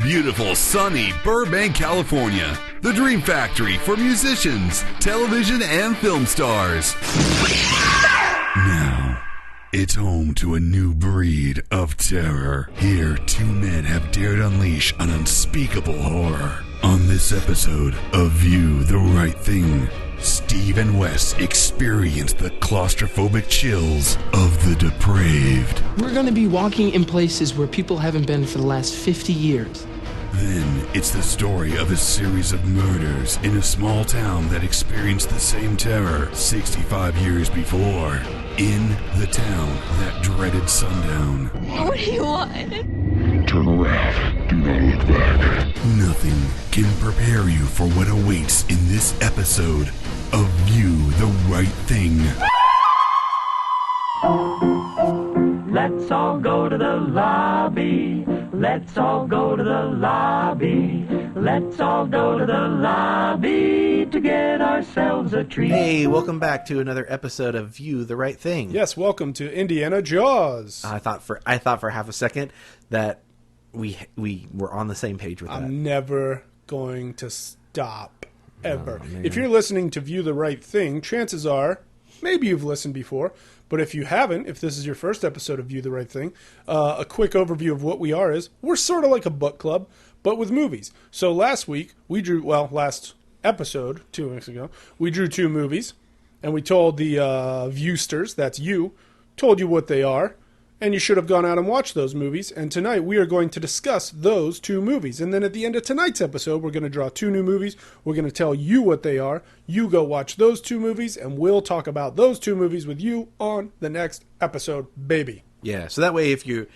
Beautiful, sunny Burbank, California. The dream factory for musicians, television, and film stars. Now, it's home to a new breed of terror. Here, two men have dared unleash an unspeakable horror. On this episode of View the Right Thing, Steve and Wes experience the claustrophobic chills of the depraved. We're going to be walking in places where people haven't been for the last 50 years. Then it's the story of a series of murders in a small town that experienced the same terror 65 years before. In the town that dreaded sundown. What do you want? Turn around. Do not look back. Nothing can prepare you for what awaits in this episode of View the Right Thing. Let's all go to the lobby. Let's all go to the lobby. Let's all go to the lobby to get ourselves a treat. Hey, welcome back to another episode of View the Right Thing. Yes, welcome to Indiana Jaws. I thought for half a second that we were on the same page with that. I'm never going to stop, ever. Oh, if you're listening to View the Right Thing, chances are, maybe you've listened before, but if you haven't, if this is your first episode of View the Right Thing, a quick overview of what we are is, we're sort of like a book club, but with movies. So last episode, 2 weeks ago, we drew 2 movies, and we told the viewsters, that's you, told you what they are, and you should have gone out and watched those movies. And tonight we are going to discuss those 2 movies. And then at the end of tonight's episode, we're going to draw 2 new movies. We're going to tell you what they are. You go watch those 2 movies, and we'll talk about those 2 movies with you on the next episode, baby. Yeah, so that way if you're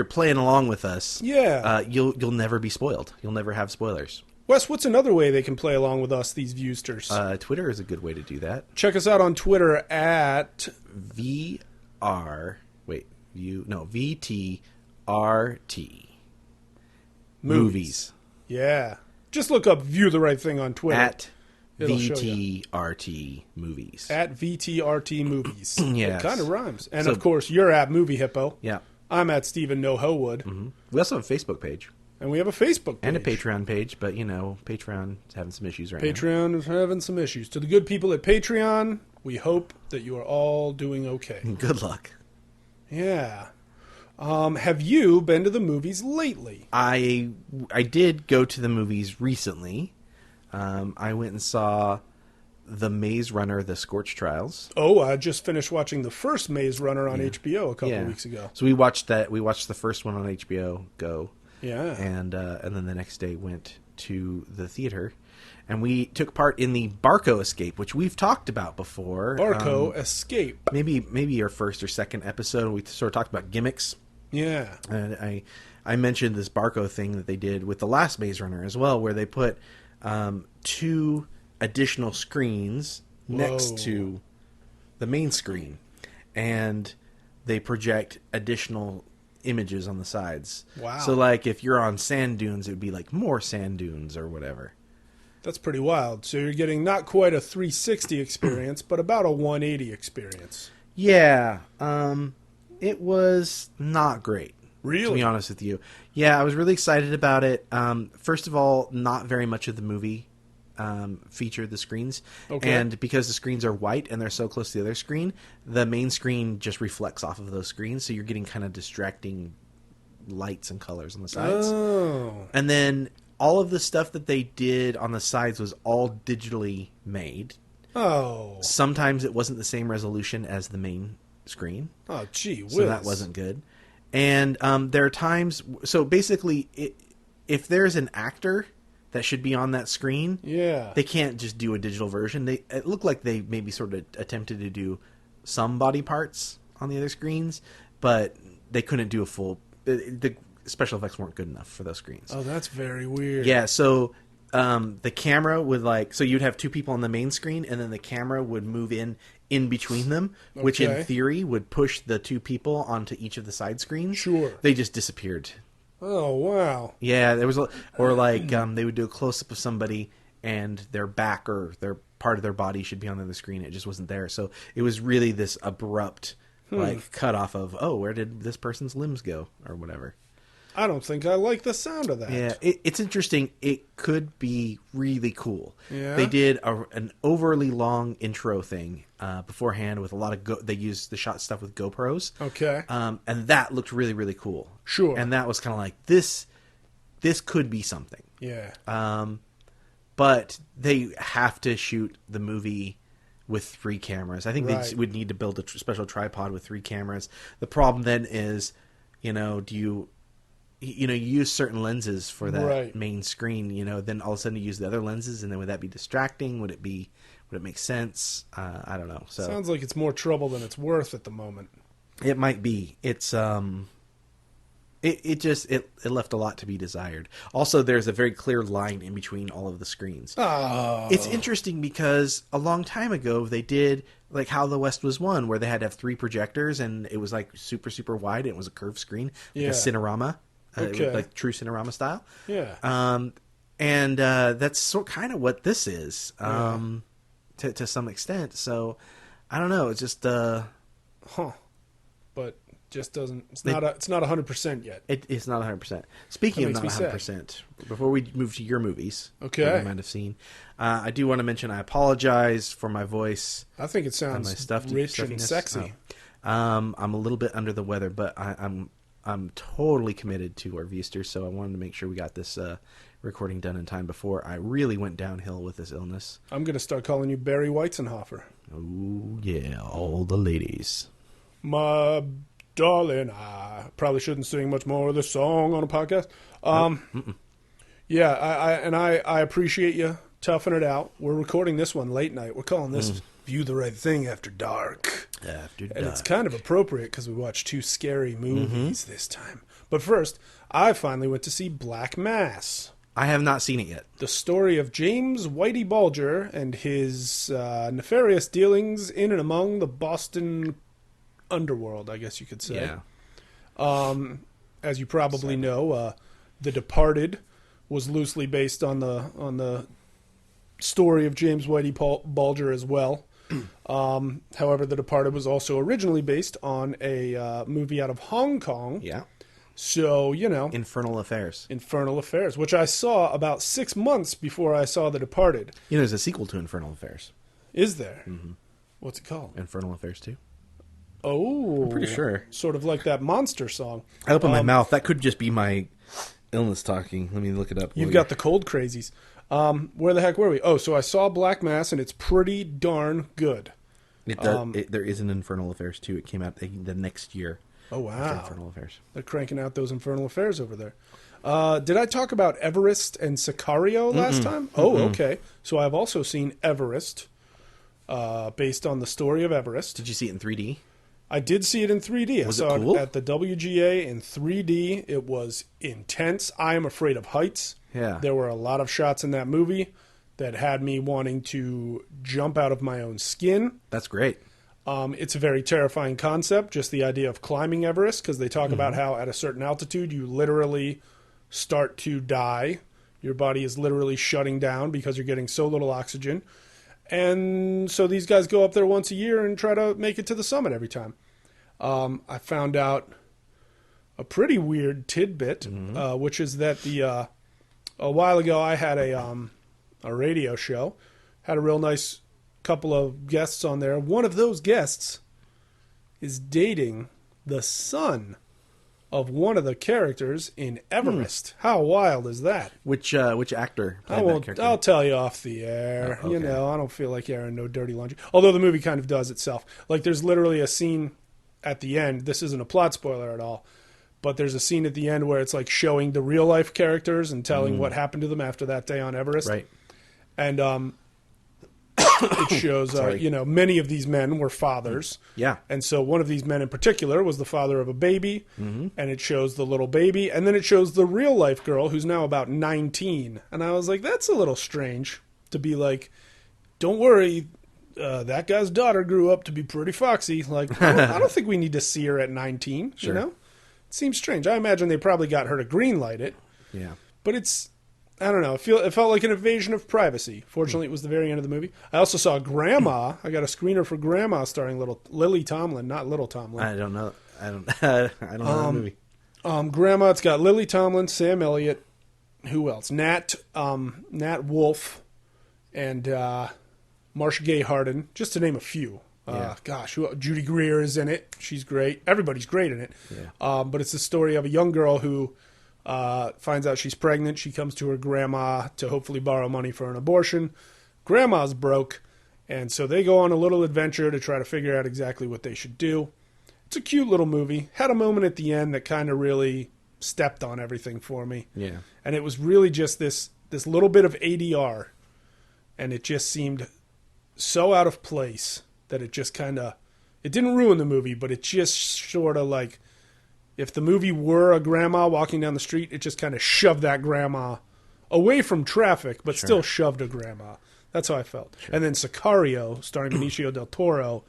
playing along with us, you'll never be spoiled. You'll never have spoilers. Wes, what's another way they can play along with us, these viewsters? Twitter is a good way to do that. Check us out on Twitter at VTRT. Movies. Yeah. Just look up View the Right Thing on Twitter. At It'll show VTRT Movies. At VTRT Movies. Yes. It kind of rhymes. And, of course, you're at Movie Hippo. Yeah. I'm at Stephen No Howood. Mm-hmm. We also have a Facebook page. And we have a Facebook page. And a Patreon page, but, Patreon is having some issues right now. Patreon is having some issues. To the good people at Patreon, we hope that you are all doing okay. Good luck. Yeah. Have you been to the movies lately? I did go to the movies recently. I went and saw The Maze Runner: The Scorch Trials. Oh, I just finished watching the first Maze Runner on HBO a couple weeks ago. So we watched that. We watched the first one on HBO Go. Yeah. And then the next day went to the theater. And we took part in the Barco Escape, which we've talked about before. Barco Escape. Maybe our first or second episode, we sort of talked about gimmicks. Yeah. And I mentioned this Barco thing that they did with the last Maze Runner as well, where they put 2 additional screens next to the main screen. And they project additional images on the sides. Wow. So, like, if you're on sand dunes, it would be like more sand dunes or whatever. That's pretty wild. So you're getting not quite a 360 experience, but about a 180 experience. Yeah. It was not great. Really? To be honest with you. Yeah, I was really excited about it. First of all, not very much of the movie featured the screens. Okay. And because the screens are white and they're so close to the other screen, the main screen just reflects off of those screens, so you're getting kind of distracting lights and colors on the sides. Oh. And then all of the stuff that they did on the sides was all digitally made. Oh. Sometimes it wasn't the same resolution as the main screen. Oh, gee whiz. So that wasn't good. And there are times... So basically, if there's an actor that should be on that screen, they can't just do a digital version. It looked like they maybe sort of attempted to do some body parts on the other screens, but they couldn't do a full... The special effects weren't good enough for those screens. Oh, that's very weird. Yeah, so the camera would so you'd have 2 people on the main screen, and then the camera would move in between them, which in theory would push the 2 people onto each of the side screens. Sure. They just disappeared. Oh, wow. Yeah, there was they would do a close-up of somebody, and their back or their part of their body should be on the other screen. It just wasn't there. So it was really this abrupt cut off of, where did this person's limbs go, or whatever. I don't think I like the sound of that. Yeah, it's interesting. It could be really cool. Yeah. They did an overly long intro thing beforehand with a lot of they used the shot stuff with GoPros. Okay. And that looked really, really cool. Sure. And that was kind of like, this could be something. Yeah. But they have to shoot the movie with 3 cameras. I think Right. they would need to build a special tripod with 3 cameras. The problem then is, do you use certain lenses for that Right. main screen, then all of a sudden you use the other lenses, and then would that be distracting? Would it make sense? I don't know. So Sounds like it's more trouble than it's worth at the moment. it might be. It's it left a lot to be desired. Also, there's a very clear line in between all of the screens. Oh. It's interesting because a long time ago they did like How the West Was Won, where they had to have 3 projectors and it was like super, super wide. And it was a curved screen, like Yeah. a Cinerama, Okay. like true Cinerama style. Yeah. And that's kind of what this is, to some extent. So I don't know. It's just But just doesn't. It's not 100% yet. it's not 100%. Speaking of That not makes me 100%, before we move to your movies, Okay. that you might have seen, I do want to mention I apologize for my voice. I think it and sounds my rich and stuffiness. sexy. I'm a little bit under the weather, but I'm totally committed to our Viewsters, so I wanted to make sure we got this recording done in time before I really went downhill with this illness. I'm going to start calling you Barry Weizenhofer. Oh yeah, all the ladies. My darling, I probably shouldn't sing much more of the song on a podcast. Yeah, I appreciate you toughing it out. We're recording this one late night. We're calling this View the Right Thing After Dark. After And it's kind of appropriate because we watched 2 scary movies this time. But first, I finally went to see Black Mass, I have not seen it yet. the story of James Whitey Bulger and his nefarious dealings in and among the Boston underworld, I guess you could say. Yeah. As you probably know, The Departed was loosely based on the story of James Whitey Bulger as well. However, The Departed was also originally based on a movie out of Hong Kong. Yeah. So, Infernal Affairs. Infernal Affairs, which I saw about 6 months before I saw The Departed. There's a sequel to Infernal Affairs. Is there? Mm-hmm. What's it called? Infernal Affairs 2. Oh. I'm pretty sure. Sort of like that monster song. I opened my mouth. That could just be my illness talking. Let me look it up. You've got the cold crazies. Where the heck were we? Oh, so I saw Black Mass, and it's pretty darn good. There is an Infernal Affairs 2. It came out the next year. Oh, after wow. Infernal Affairs. They're cranking out those Infernal Affairs over there. Did I talk about Everest and Sicario last time? Oh, okay. So I've also seen Everest, based on the story of Everest. Did you see it in 3D? I did see it in 3D. Was I it saw cool? it at the WGA in 3D. It was intense. I am afraid of heights. Yeah. There were a lot of shots in that movie that had me wanting to jump out of my own skin. That's great. It's a very terrifying concept, just the idea of climbing Everest, because they talk about how at a certain altitude you literally start to die. Your body is literally shutting down because you're getting so little oxygen. And so these guys go up there once a year and try to make it to the summit every time. I found out a pretty weird tidbit, which is that a while ago I had a radio show, had a real nice couple of guests on there. One of those guests is dating the son of one of the characters in Everest. How wild is that? Which actor played that character? I'll tell you off the air. Oh, okay. I don't feel like airing no dirty laundry. Although the movie kind of does itself. Like, there's literally a scene at the end. This isn't a plot spoiler at all. But there's a scene at the end where it's like showing the real life characters and telling what happened to them after that day on Everest. Right. And it shows, many of these men were fathers. Yeah. And so one of these men in particular was the father of a baby. And it shows the little baby. And then it shows the real life girl who's now about 19. And I was like, that's a little strange to be like, don't worry, that guy's daughter grew up to be pretty foxy. Like, I don't think we need to see her at 19, Sure. It seems strange. I imagine they probably got her to greenlight it. Yeah. But I don't know. It felt like an invasion of privacy. Fortunately, it was the very end of the movie. I also saw Grandma. I got a screener for Grandma starring little Lily Tomlin, not Little Tomlin. I don't know. I don't know the movie. Grandma, it's got Lily Tomlin, Sam Elliott, who else? Nat Wolfe, and Marcia Gay Harden, just to name a few. Judy Greer is in it. She's great. Everybody's great in it. Yeah. But it's the story of a young girl who finds out she's pregnant. She comes to her grandma to hopefully borrow money for an abortion. Grandma's broke, and so they go on a little adventure to try to figure out exactly what they should do. It's a cute little movie. Had a moment at the end that kind of really stepped on everything for me. Yeah. And it was really just this little bit of ADR, and it just seemed so out of place that it just kind of, it didn't ruin the movie, but it just sort of like, if the movie were a grandma walking down the street, it just kind of shoved that grandma away from traffic, but still shoved a grandma. That's how I felt. Sure. And then Sicario, starring Benicio del Toro,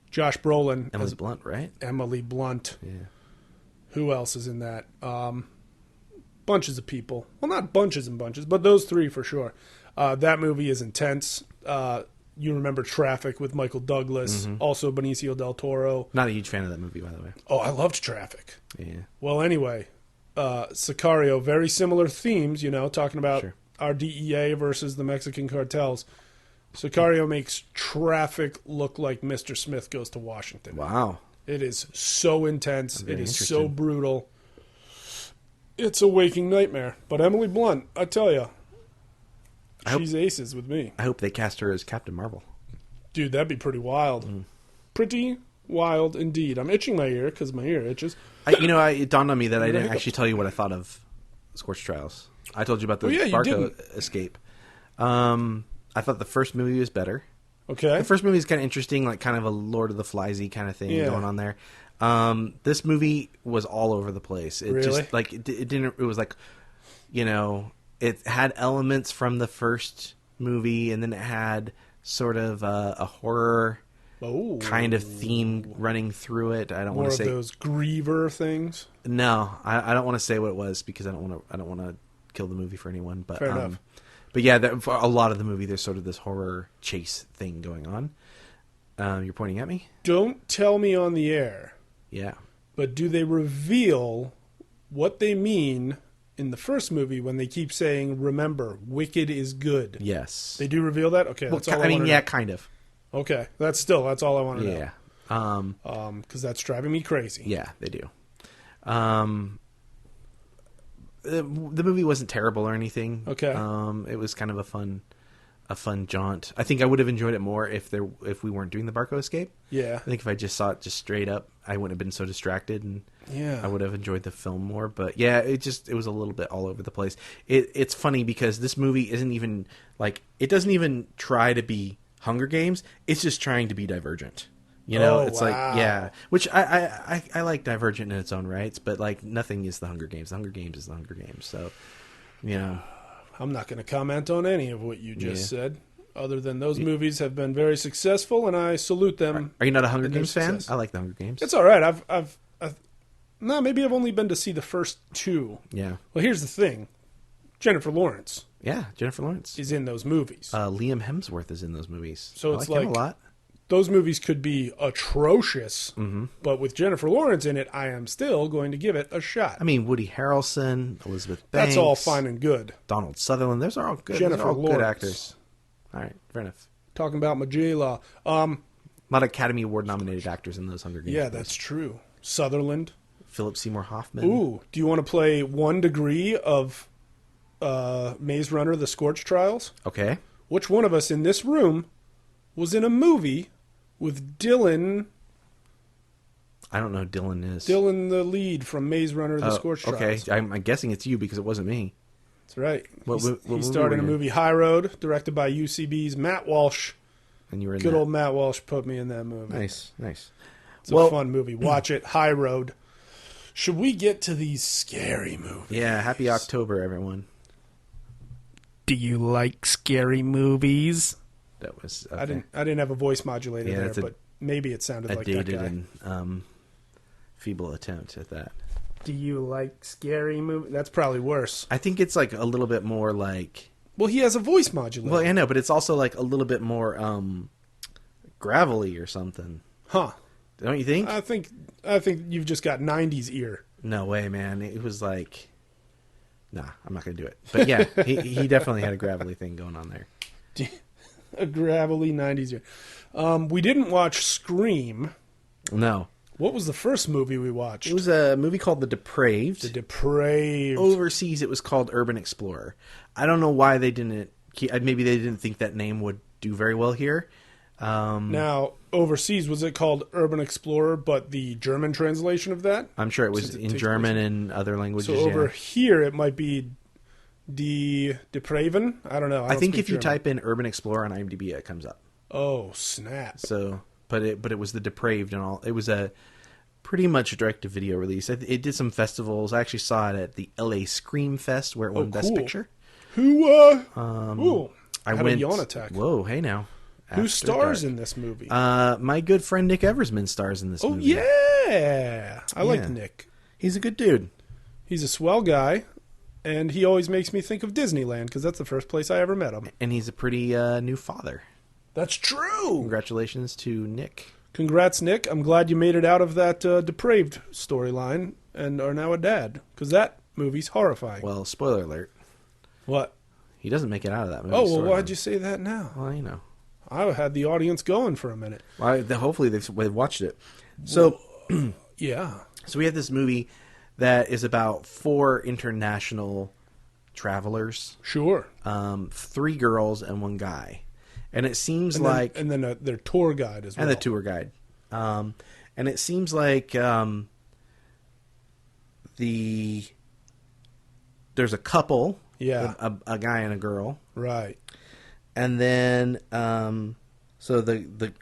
Josh Brolin. Emily Blunt, right? Emily Blunt. Yeah. Who else is in that? Bunches of people. Well, not bunches and bunches, but those three for sure. That movie is intense. You remember Traffic with Michael Douglas, also Benicio del Toro. Not a huge fan of that movie, by the way. Oh, I loved Traffic. Yeah. Well, anyway, Sicario, very similar themes, talking about our DEA versus the Mexican cartels. Sicario makes Traffic look like Mr. Smith Goes to Washington. Wow. It is so intense. It is so brutal. It's a waking nightmare. But Emily Blunt, I tell you, she's aces with me. I hope they cast her as Captain Marvel. Dude, that'd be pretty wild. Pretty wild indeed. I'm itching my ear because my ear itches. It dawned on me that I didn't actually tell you what I thought of Scorched Trials. I told you about the Barco escape. I thought the first movie was better. Okay. The first movie is kind of interesting, like kind of a Lord of the Fliesy kind of thing going on there. This movie was all over the place. It just like it didn't. It was like, it had elements from the first movie, and then it had sort of a horror kind of theme running through it. I don't want to say more of those griever things. No, I don't want to say what it was because I don't want to kill the movie for anyone. But fair enough. But yeah, for a lot of the movie, there's sort of this horror chase thing going on. You're pointing at me? Don't tell me on the air. Yeah. But do they reveal what they mean in the first movie when they keep saying, remember, wicked is good? Yes. They do reveal that? Okay, that's all I want to know. Kind of. Okay, that's all I want to know. Yeah. Because that's driving me crazy. Yeah, they do. The movie wasn't terrible or anything. Okay. It was kind of a fun jaunt. I think I would have enjoyed it more if we weren't doing the Barco escape. Yeah. I think if I just saw it just straight up, I wouldn't have been so distracted, and I would have enjoyed the film more. But yeah, it was a little bit all over the place. It's funny because this movie isn't even like, it doesn't even try to be Hunger Games. It's just trying to be Divergent. It's like, yeah, which I like Divergent in its own rights, but like nothing is the Hunger Games. The Hunger Games is the Hunger Games. So, I'm not going to comment on any of what you just said, other than those movies have been very successful, and I salute them. Are you not a Hunger Games fan? I like the Hunger Games. It's all right. Maybe I've only been to see the first two. Yeah. Well, here's the thing. Jennifer Lawrence. Yeah, Jennifer Lawrence is in those movies. Liam Hemsworth is in those movies. So it's like him a lot. Those movies could be atrocious, but with Jennifer Lawrence in it, I am still going to give it a shot. I mean, Woody Harrelson, Elizabeth Banks. That's all fine and good. Donald Sutherland. Those are all good. Jennifer Lawrence. Good actors. All right, fair enough. Talking about Majela. A lot of Academy Award nominated actors in those Hunger Games. Yeah, that's true. Sutherland. Philip Seymour Hoffman. Ooh, do you want to play 1 degree of Maze Runner: The Scorched Trials? Okay. Which one of us in this room was in a movie with Dylan? I don't know who Dylan is. Dylan, the lead from Maze Runner: The Scorched Trials. Okay, I'm guessing it's you because it wasn't me. That's right. What he starred in a movie, High Road, directed by UCB's Matt Walsh. And you were in Good old Matt Walsh put me in that movie. Nice. It's a fun movie. Watch it. High Road. Should we get to these scary movies? Yeah, happy October, everyone. Do you like scary movies? That was okay. I didn't have a voice modulator there, but maybe it sounded like that guy. A dated and feeble attempt at that. Do you like scary movies? That's probably worse. I think it's like a little bit more like... Well, he has a voice modulator. Well, I know, but it's also like a little bit more gravelly or something. Huh. Don't you think? I think you've just got 90s ear. No way, man. It was like, nah, I'm not going to do it. But yeah, he definitely had a gravelly thing going on there. A gravelly 90s year. We didn't watch Scream. No. What was the first movie we watched? It was a movie called The Depraved. The Depraved. Overseas, it was called Urban Explorer. I don't know why they didn't... Maybe they didn't think that name would do very well here. Now, overseas, was it called Urban Explorer, but the German translation of that? I'm sure it was in German and other languages. So over here, it might be Depraven? I don't know. I think if you type in Urban Explorer on IMDb, it comes up. Oh, snap. So... But it was The Depraved and all. It was a pretty much a direct-to-video release. It did some festivals. I actually saw it at the LA Scream Fest where it won Best Picture. Who, I had went, a yawn attack. Whoa, hey now. Who stars in this movie? My good friend Nick Eversman stars in this movie. Oh, yeah. I like Nick. He's a good dude. He's a swell guy, and he always makes me think of Disneyland, because that's the first place I ever met him. And he's a pretty new father. That's true. Congratulations to Nick. Congrats, Nick. I'm glad you made it out of that Depraved storyline and are now a dad, because that movie's horrifying. Well, spoiler alert. What? He doesn't make it out of that movie. Oh, well, why'd you say that now? Well, you know. I had the audience going for a minute. Well, hopefully they've watched it. So, yeah. So we have this movie that is about 4 international travelers. Sure. 3 girls and 1 guy. And it seems and like... Then, and then their tour guide as well. And the tour guide. And it seems like there's a couple. Yeah. A guy and a girl. Right. And then, so the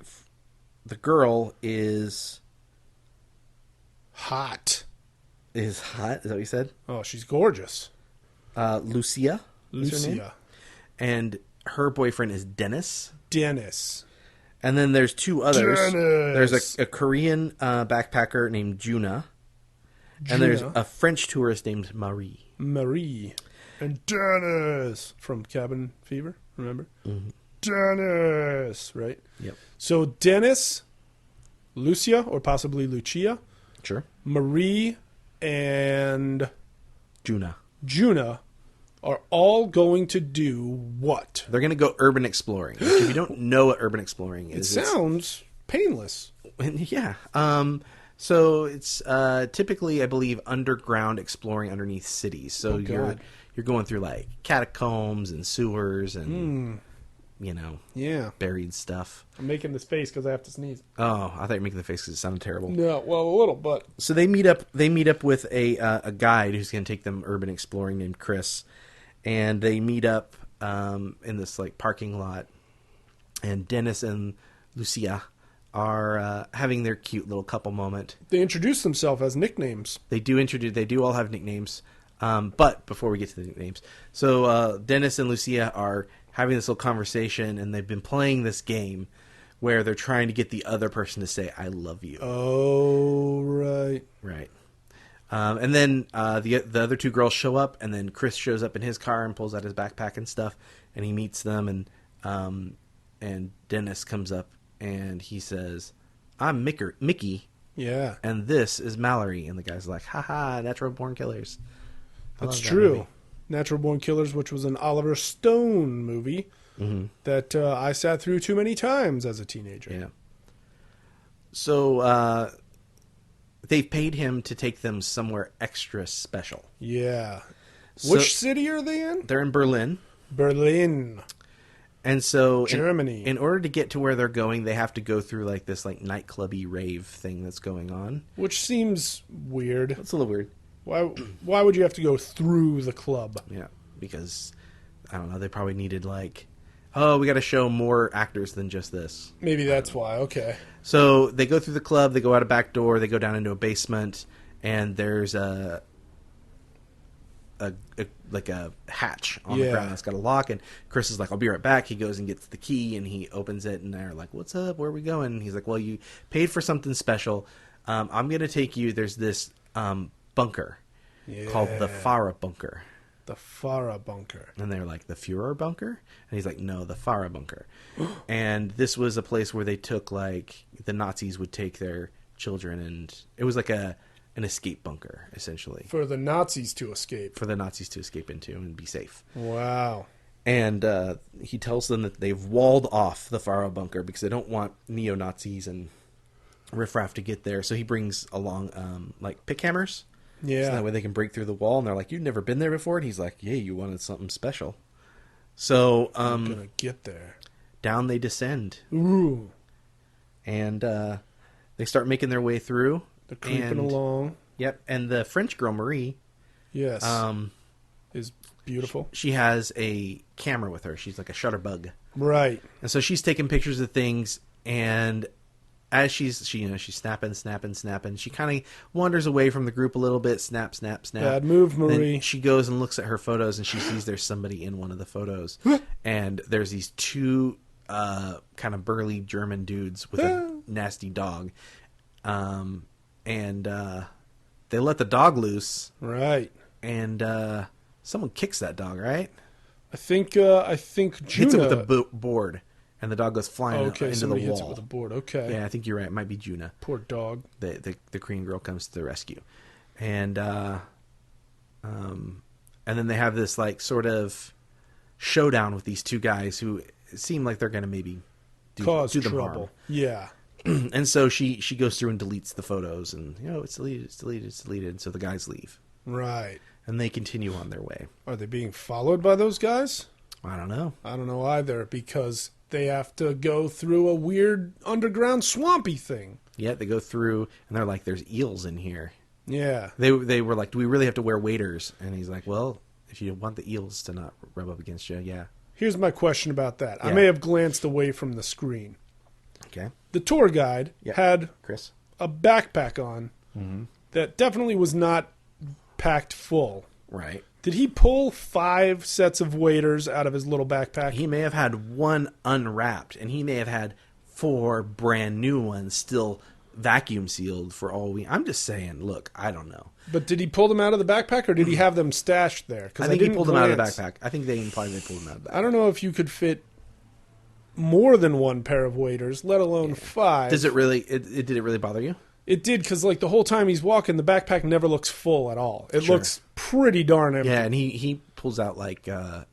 girl is... Hot. Is hot? Is that what you said? Oh, she's gorgeous. Lucia. Lucia. And her boyfriend is Dennis. Dennis. And then there's 2 others. Dennis. There's a Korean backpacker named Juna. And there's a French tourist named Marie. Marie. And Dennis from Cabin Fever, remember? Mm-hmm. Dennis, right? Yep. So Dennis, Lucia, or possibly Lucia. Sure. Marie and... Juna are all going to do what? They're going to go urban exploring. Which if you don't know what urban exploring is... It sounds painless. Yeah. So it's typically, I believe, underground exploring underneath cities. So you're going through like catacombs and sewers and buried stuff. I'm making this face because I have to sneeze. Oh, I thought you were making the face because it sounded terrible. No, well, a little, but so they meet up. They meet up with a guide who's going to take them urban exploring named Chris, and they meet up in this like parking lot. And Dennis and Lucia are having their cute little couple moment. They introduce themselves as nicknames. They do all have nicknames. But before we get to the nicknames, so Dennis and Lucia are having this little conversation, and they've been playing this game where they're trying to get the other person to say, I love you. Oh, right. Right. And then the other 2 girls show up, and then Chris shows up in his car and pulls out his backpack and stuff, and he meets them, and Dennis comes up, and he says, I'm Mickey. Yeah. And this is Mallory. And the guy's like, haha, Natural Born Killers. That's true. Natural Born Killers, which was an Oliver Stone movie that I sat through too many times as a teenager. Yeah. So they've paid him to take them somewhere extra special. Yeah. So, which city are they in? They're in Berlin. Berlin. And so Germany. In order to get to where they're going, they have to go through like this like nightclubby rave thing that's going on. Which seems weird. It's a little weird. Why would you have to go through the club? Yeah, because, I don't know, they probably needed like, oh, we got to show more actors than just this. Maybe that's why, okay. So they go through the club, they go out a back door, they go down into a basement, and there's a hatch on the ground that's got a lock, and Chris is like, I'll be right back. He goes and gets the key, and he opens it, and they're like, what's up? Where are we going? And he's like, well, you paid for something special. I'm going to take you. There's this bunker called the Farah bunker. The Farah bunker. And they're like, the Fuhrer bunker? And he's like, no, the Farah bunker. And this was a place where they took, like, the Nazis would take their children, and it was like a an escape bunker, essentially. For the Nazis to escape. For the Nazis to escape into and be safe. Wow. And he tells them that they've walled off the Faro bunker because they don't want neo-Nazis and riffraff to get there. So he brings along, like, pick hammers. Yeah. So that way they can break through the wall. And they're like, you've never been there before? And he's like, yeah, you wanted something special. So, I'm going to get there. Down they descend. Ooh. And they start making their way through. They're creeping along. Yep. And the French girl, Marie. Yes. Is beautiful. She has a camera with her. She's like a shutterbug. Right. And so she's taking pictures of things, and as she's snapping. She kind of wanders away from the group a little bit. Snap. Bad move, Marie. Then she goes and looks at her photos, and she sees there's somebody in one of the photos. And there's these two kind of burly German dudes with a nasty dog. And they let the dog loose. Right. And someone kicks that dog, right? I think Juna hits it with a board, and the dog goes flying into the wall. Hits it with a board. Okay. Yeah, I think you're right. It might be Juna. Poor dog. The Korean girl comes to the rescue, and then they have this like sort of showdown with these two guys who seem like they're going to maybe do them trouble. Harm. Yeah. And so she goes through and deletes the photos, and it's deleted. And so the guys leave. Right. And they continue on their way. Are they being followed by those guys? I don't know. I don't know either, because they have to go through a weird underground swampy thing. Yeah, they go through, and they're like, there's eels in here. Yeah. They were like, do we really have to wear waders? And he's like, well, if you want the eels to not rub up against you, yeah. Here's my question about that. Yeah. I may have glanced away from the screen. Okay. The tour guide had Chris a backpack on that definitely was not packed full. Right. Did he pull 5 sets of waders out of his little backpack? He may have had one unwrapped, and he may have had 4 brand new ones still vacuum sealed for all we... I'm just saying, look, I don't know. But did he pull them out of the backpack, or did he have them stashed there? I think he pulled them out of the backpack. I think they implied they pulled them out of the backpack. I don't know if you could fit more than one pair of waders, let alone 5. Does it really... Did it really bother you? It did, because like the whole time he's walking, the backpack never looks full at all. It looks pretty darn empty. Yeah, and he pulls out like a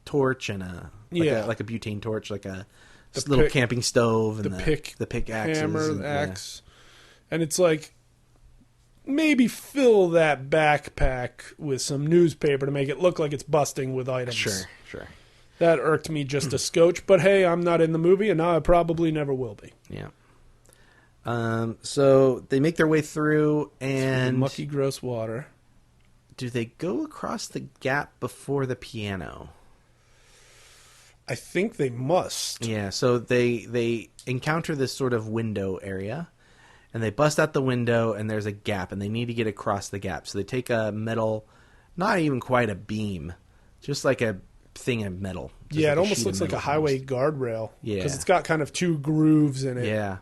torch and like a butane torch, like a little camping stove, and the pickaxe, hammer, axe, and it's like, maybe fill that backpack with some newspaper to make it look like it's busting with items. Sure. That irked me just a scotch, but hey, I'm not in the movie, and now I probably never will be. Yeah. So they make their way through, and mucky, gross water. Do they go across the gap before the piano? I think they must. Yeah. So they encounter this sort of window area, and they bust out the window, and there's a gap, and they need to get across the gap. So they take a metal, not even quite a beam, just like a thing of metal. Yeah, it almost looks like a highway guardrail. Yeah, because it's got kind of 2 grooves in it. Yeah.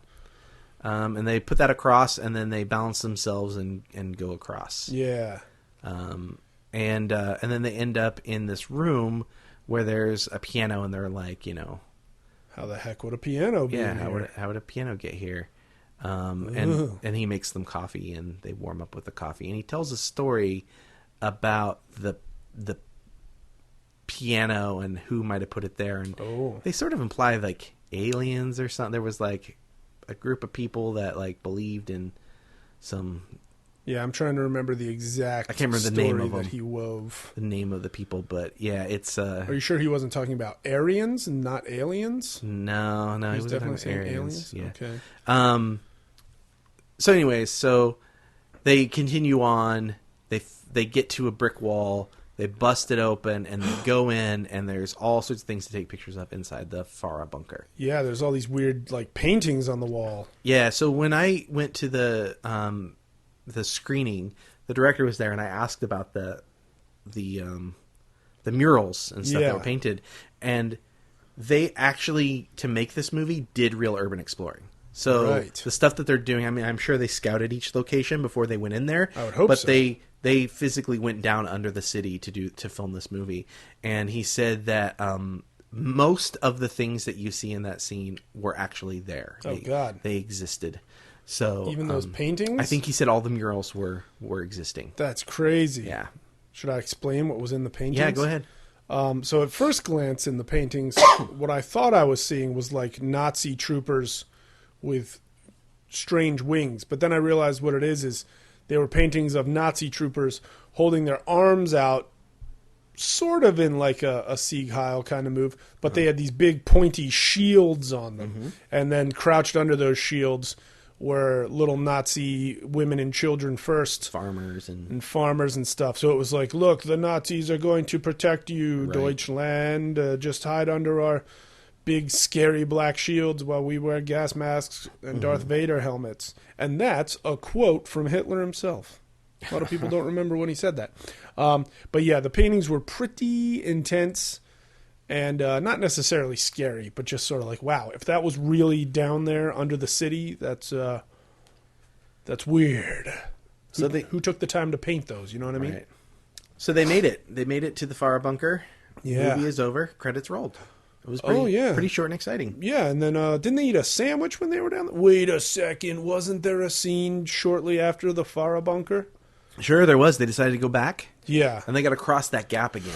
And they put that across, and then they balance themselves and go across. Yeah. And then they end up in this room where there's a piano, and they're like, how the heck would a piano be? Yeah, how would a piano get here? And he makes them coffee, and they warm up with the coffee, and he tells a story about the piano and who might have put it there, and they sort of imply like aliens or something. There was like a group of people that like believed in some... Yeah, I'm trying to remember the exact... I can't remember the name of them. That he wove. The name of the people, but yeah, it's... Are you sure he wasn't talking about Aryans and not aliens? No, he wasn't definitely talking about saying aliens. Yeah. Okay. So anyways, so they continue on. They get to a brick wall. They bust it open, and they go in, and there's all sorts of things to take pictures of inside the Faro bunker. Yeah, there's all these weird like paintings on the wall. Yeah, so when I went to the screening, the director was there, and I asked about the murals and stuff that were painted, and they actually, to make this movie, did real urban exploring. So the stuff that they're doing, I mean, I'm sure they scouted each location before they went in there. I would hope so. But they physically went down under the city to film this movie. And he said that most of the things that you see in that scene were actually there. God. They existed. So even those paintings? I think he said all the murals were existing. That's crazy. Yeah. Should I explain what was in the paintings? Yeah, go ahead. So at first glance in the paintings, what I thought I was seeing was like Nazi troopers with strange wings. But then I realized what it is they were paintings of Nazi troopers holding their arms out, sort of in like a Sieg Heil kind of move, but they had these big pointy shields on them. Mm-hmm. And then crouched under those shields were little Nazi women and children first. Farmers and farmers and stuff. So it was like, look, the Nazis are going to protect you, right. Deutschland. Just hide under our big, scary black shields while we wear gas masks and Darth Vader helmets. And that's a quote from Hitler himself. A lot of people don't remember when he said that. But yeah, the paintings were pretty intense and not necessarily scary, but just sort of like, wow, if that was really down there under the city, that's weird. So who took the time to paint those? You know what I mean? Right. So they made it. They made it to the Farah bunker. Yeah. Movie is over. Credits rolled. It was pretty short and exciting. Yeah, and then didn't they eat a sandwich when they were down there? Wait a second. Wasn't there a scene shortly after the Farah bunker? Sure, there was. They decided to go back. Yeah. And they got to cross that gap again.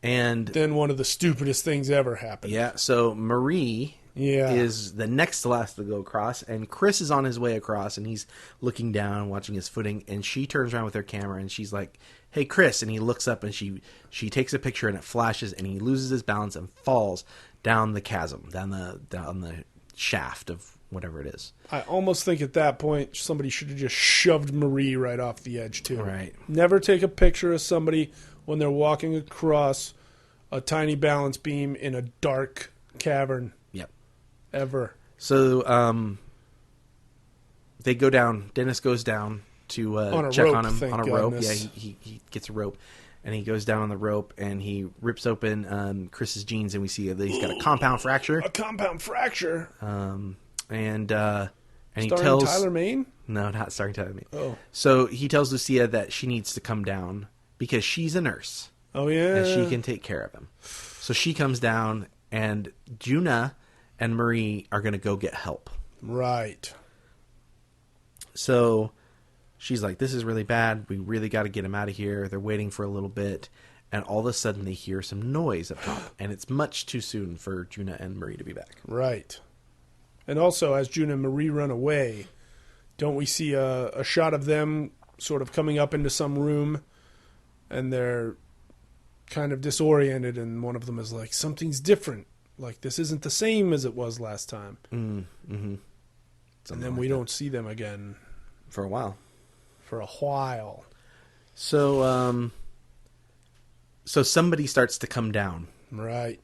And then one of the stupidest things ever happened. Yeah, so Marie is the next to last to go across, and Chris is on his way across, and he's looking down, watching his footing, and she turns around with her camera, and she's like, hey, Chris, and he looks up, and she takes a picture, and it flashes, and he loses his balance and falls down the chasm, down the shaft of whatever it is. I almost think at that point somebody should have just shoved Marie right off the edge, too. Right. Never take a picture of somebody when they're walking across a tiny balance beam in a dark cavern. Yep. Ever. So they go down. Dennis goes down to check on him on a rope. Yeah, he gets a rope, and he goes down on the rope, and he rips open Chris's jeans, and we see that he's got a compound fracture. A compound fracture. And he tells Tyler Mane? No, not starring Tyler Mane. Oh. So he tells Lucia that she needs to come down because she's a nurse. Oh, yeah. And she can take care of him. So she comes down, and Juna and Marie are going to go get help. Right. So she's like, this is really bad. We really got to get him out of here. They're waiting for a little bit. And all of a sudden, they hear some noise up top. And it's much too soon for Juna and Marie to be back. Right. And also, as Juna and Marie run away, don't we see a shot of them sort of coming up into some room, and they're kind of disoriented, and one of them is like, something's different. Like, this isn't the same as it was last time. Mm-hmm. And then we don't see them again. For a while. So, so somebody starts to come down. Right.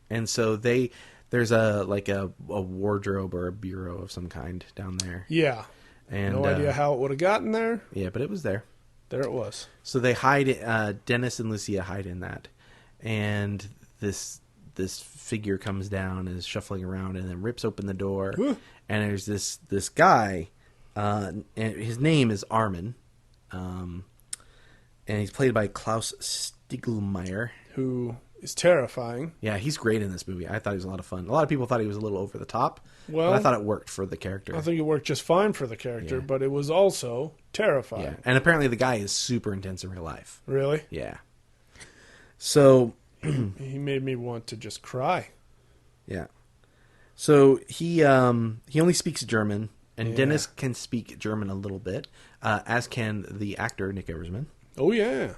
And so there's a wardrobe or a bureau of some kind down there. Yeah. And no idea how it would have gotten there. Yeah, but it was there. There it was. So they hide it. Dennis and Lucia hide in that, and this figure comes down, and is shuffling around, and then rips open the door. Ooh. And there's this guy, and his name is Armin, and he's played by Klaus Stiegelmeier, who is terrifying. Yeah, he's great in this movie. I thought he was a lot of fun. A lot of people thought he was a little over the top. Well, but I thought it worked for the character. I think it worked just fine for the character, but it was also terrifying. Yeah, and apparently the guy is super intense in real life. Really? Yeah. So he made me want to just cry. Yeah. So he only speaks German, and Dennis can speak German a little bit, as can the actor Nick Eversman. Oh yeah.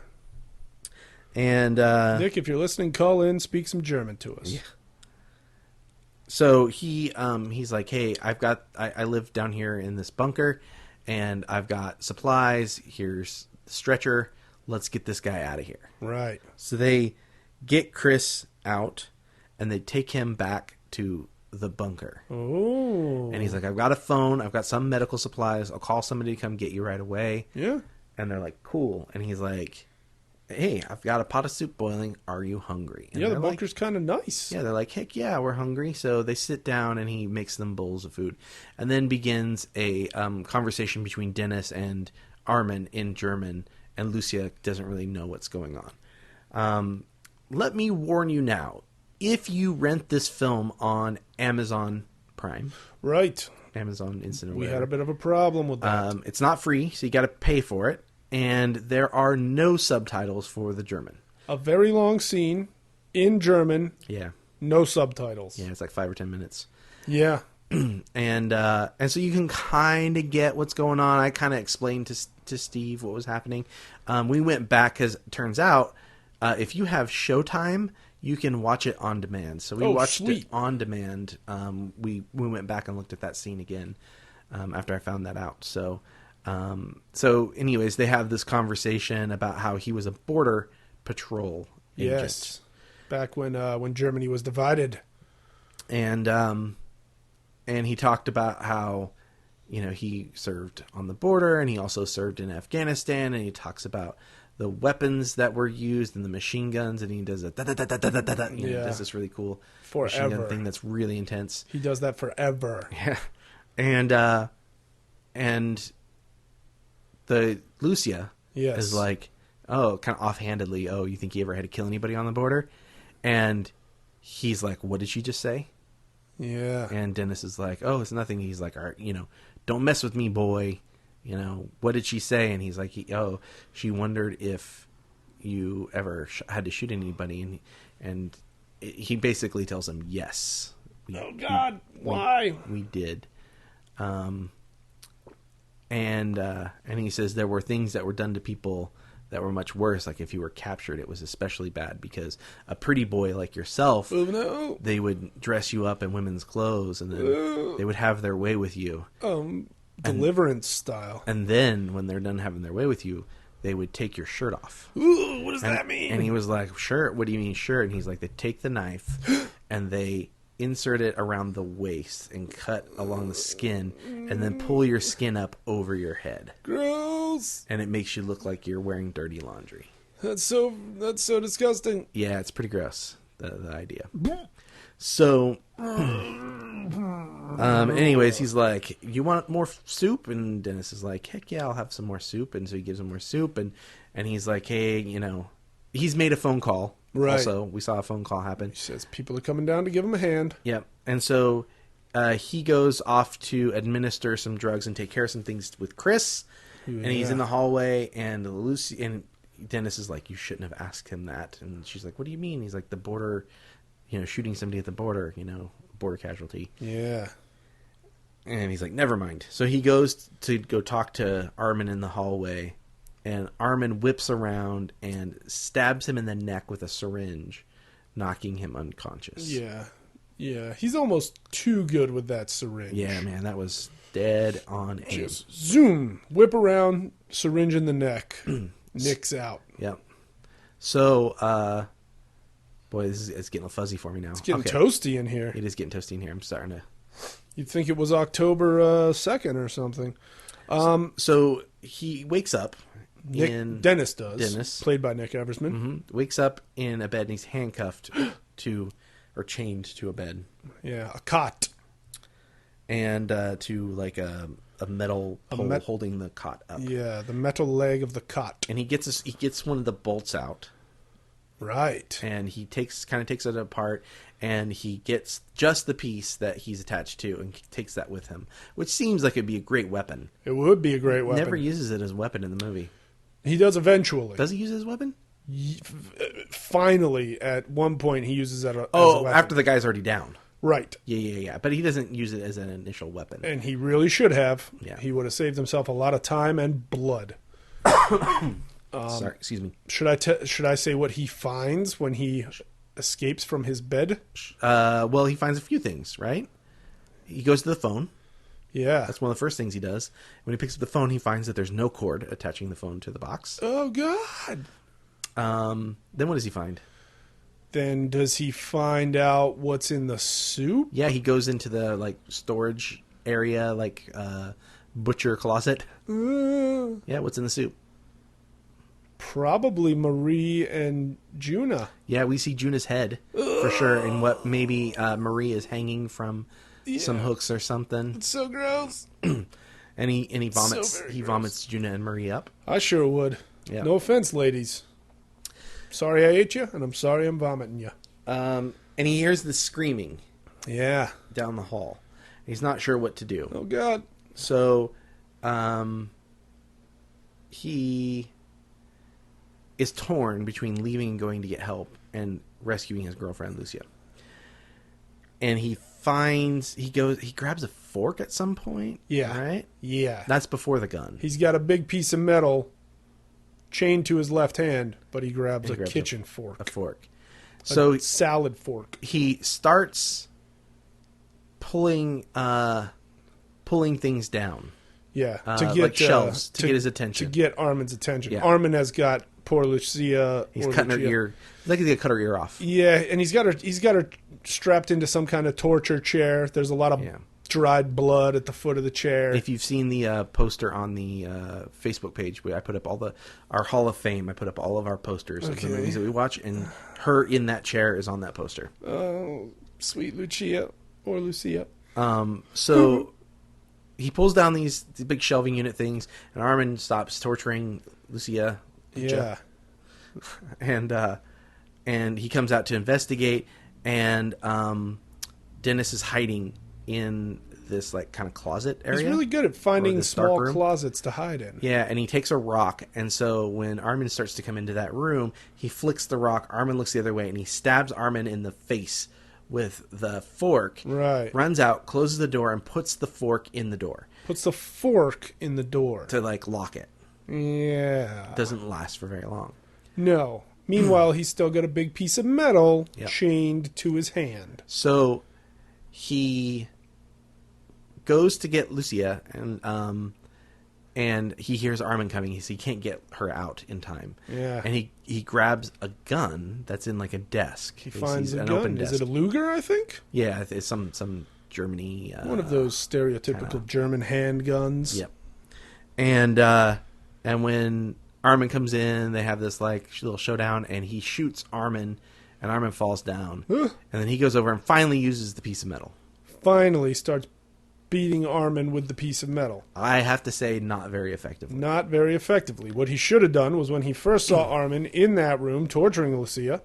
And Nick, if you're listening, call in, speak some German to us. Yeah. So he's like, hey, I live down here in this bunker, and I've got supplies. Here's the stretcher. Let's get this guy out of here. Right. So they get Chris out, and they take him back to the bunker. Oh. And he's like, I've got a phone. I've got some medical supplies. I'll call somebody to come get you right away. Yeah. And they're like, cool. And he's like, hey, I've got a pot of soup boiling. Are you hungry? And the bunker's kind of nice. Yeah, they're like, heck yeah, we're hungry. So they sit down, and he makes them bowls of food. And then begins a conversation between Dennis and Armin in German, and Lucia doesn't really know what's going on. Let me warn you now. If you rent this film on Amazon Prime... Right. Amazon Instant or We whatever. had a bit of a problem with that. It's not free, so you got to pay for it. And there are no subtitles for the German. A very long scene in German, Yeah. no subtitles. Yeah, it's like 5 or 10 minutes. Yeah. And so you can kind of get what's going on. I kind of explained to Steve what was happening. We went back because it turns out if you have Showtime, you can watch it on demand. So we watched it on demand. We went back and looked at that scene again after I found that out. So anyways, they have this conversation about how he was a border patrol agent. Yes. Back when Germany was divided. And he talked about how, he served on the border and he also served in Afghanistan, and he talks about the weapons that were used and the machine guns, and he does a does this really cool machine gun thing that's really intense. He does that forever. Yeah. And the Lucia is like, oh, kind of offhandedly, oh, you think he ever had to kill anybody on the border? And he's like, what did she just say? Yeah. And Dennis is like, oh, it's nothing. He's like, all right, don't mess with me, boy. What did she say? And he's like, she wondered if you ever had to shoot anybody. And he basically tells him, yes. Why? We did. And he says there were things that were done to people that were much worse. Like if you were captured, it was especially bad because a pretty boy like yourself, they would dress you up in women's clothes and then they would have their way with you. Deliverance style. And then when they're done having their way with you, they would take your shirt off. Ooh, what does that mean? And he was like, shirt? What do you mean shirt? And he's like, they take the knife and they insert it around the waist and cut along the skin and then pull your skin up over your head. Gross. And it makes you look like you're wearing dirty laundry. That's so disgusting. Yeah, it's pretty gross, the idea. So anyways, he's like, you want more soup? And Dennis is like, heck yeah, I'll have some more soup. And so he gives him more soup, and he's like, hey, he's made a phone call. Right. Also, we saw a phone call happen. He says people are coming down to give him a hand. Yep. And so he goes off to administer some drugs and take care of some things with Chris. Yeah. And he's in the hallway, and Lucy and Dennis is like, you shouldn't have asked him that. And she's like, what do you mean? He's like, the border, shooting somebody at the border, border casualty. Yeah. And he's like, never mind. So he goes to go talk to Armin in the hallway. And Armin whips around and stabs him in the neck with a syringe, knocking him unconscious. Yeah. Yeah. He's almost too good with that syringe. Yeah, man. That was dead on aim. Just zoom. Whip around, syringe in the neck. Nick's out. Yep. So, boy, it's getting fuzzy for me now. It's getting toasty in here. It is getting toasty in here. I'm starting to... You'd think it was October 2nd or something. So he wakes up... Dennis does. Played by Nick Eversman. Mm-hmm. Wakes up in a bed and he's handcuffed or chained to a bed. Yeah, a cot. And to like a metal pole holding the cot up. Yeah, the metal leg of the cot. And he gets one of the bolts out. Right. And he takes it apart, and he gets just the piece that he's attached to and takes that with him, which seems like it'd be a great weapon. It would be a great weapon. Never uses it as a weapon in the movie. He does eventually. Does he use it as a weapon? Finally, at one point, he uses it as a weapon. After the guy's already down. Right. Yeah. But he doesn't use it as an initial weapon. And he really should have. Yeah. He would have saved himself a lot of time and blood. Sorry, excuse me. Should I say what he finds when he escapes from his bed? Well, he finds a few things, right? He goes to the phone. Yeah. That's one of the first things he does. When he picks up the phone, he finds that there's no cord attaching the phone to the box. Oh, God. Then what does he find? Then does he find out what's in the soup? Yeah, he goes into the storage area, butcher closet. Yeah, what's in the soup? Probably Marie and Juna. Yeah, we see Juna's head for sure, and what maybe Marie is hanging from some hooks or something. It's so gross. and he vomits. So he vomits Juna and Marie up. I sure would. Yeah. No offense, ladies. Sorry I ate you, and I'm sorry I'm vomiting you. And he hears the screaming. Yeah. Down the hall, He's not sure what to do. Oh, God. So, he is torn between leaving and going to get help and rescuing his girlfriend, Lucia. And he grabs a fork at some point. Yeah. Right? Yeah. That's before the gun. He's got a big piece of metal chained to his left hand, but he grabs a kitchen fork. A fork. So salad fork. He starts pulling things down. Yeah, like shelves to get his attention. To get Armin's attention. Yeah. Armin has got poor Lucia. He's cutting her ear. Like he's gonna cut her ear off. Yeah, and he's got her strapped into some kind of torture chair. There's a lot of dried blood at the foot of the chair. If you've seen the poster on the Facebook page, I put up our Hall of Fame. I put up all of our posters of the movies that we watch, and her in that chair is on that poster. Oh, sweet Lucia or Lucia. So he pulls down these big shelving unit things, and Armin stops torturing Lucia. Yeah. And he comes out to investigate, and Dennis is hiding in this like kind of closet area. He's really good at finding small closets to hide in. Yeah, and he takes a rock, and so when Armin starts to come into that room, he flicks the rock. Armin looks the other way, and he stabs Armin in the face with the fork. Right. Runs out, closes the door, and puts the fork in the door. Puts the fork in the door. To like lock it. Yeah. It doesn't last for very long. No. Meanwhile, he's still got a big piece of metal chained to his hand. So he goes to get Lucia, and he hears Armin coming. He can't get her out in time. Yeah. And he grabs a gun that's in like a desk. He finds a gun. Is it a Luger, I think? Yeah, it's some Germany. One of those stereotypical German handguns. Yep. And when Armin comes in, they have this like little showdown, and he shoots Armin, and Armin falls down. And then he goes over and finally uses the piece of metal. Finally starts beating Armin with the piece of metal. I have to say, not very effectively. Not very effectively. What he should have done was when he first saw Armin in that room torturing Lucia,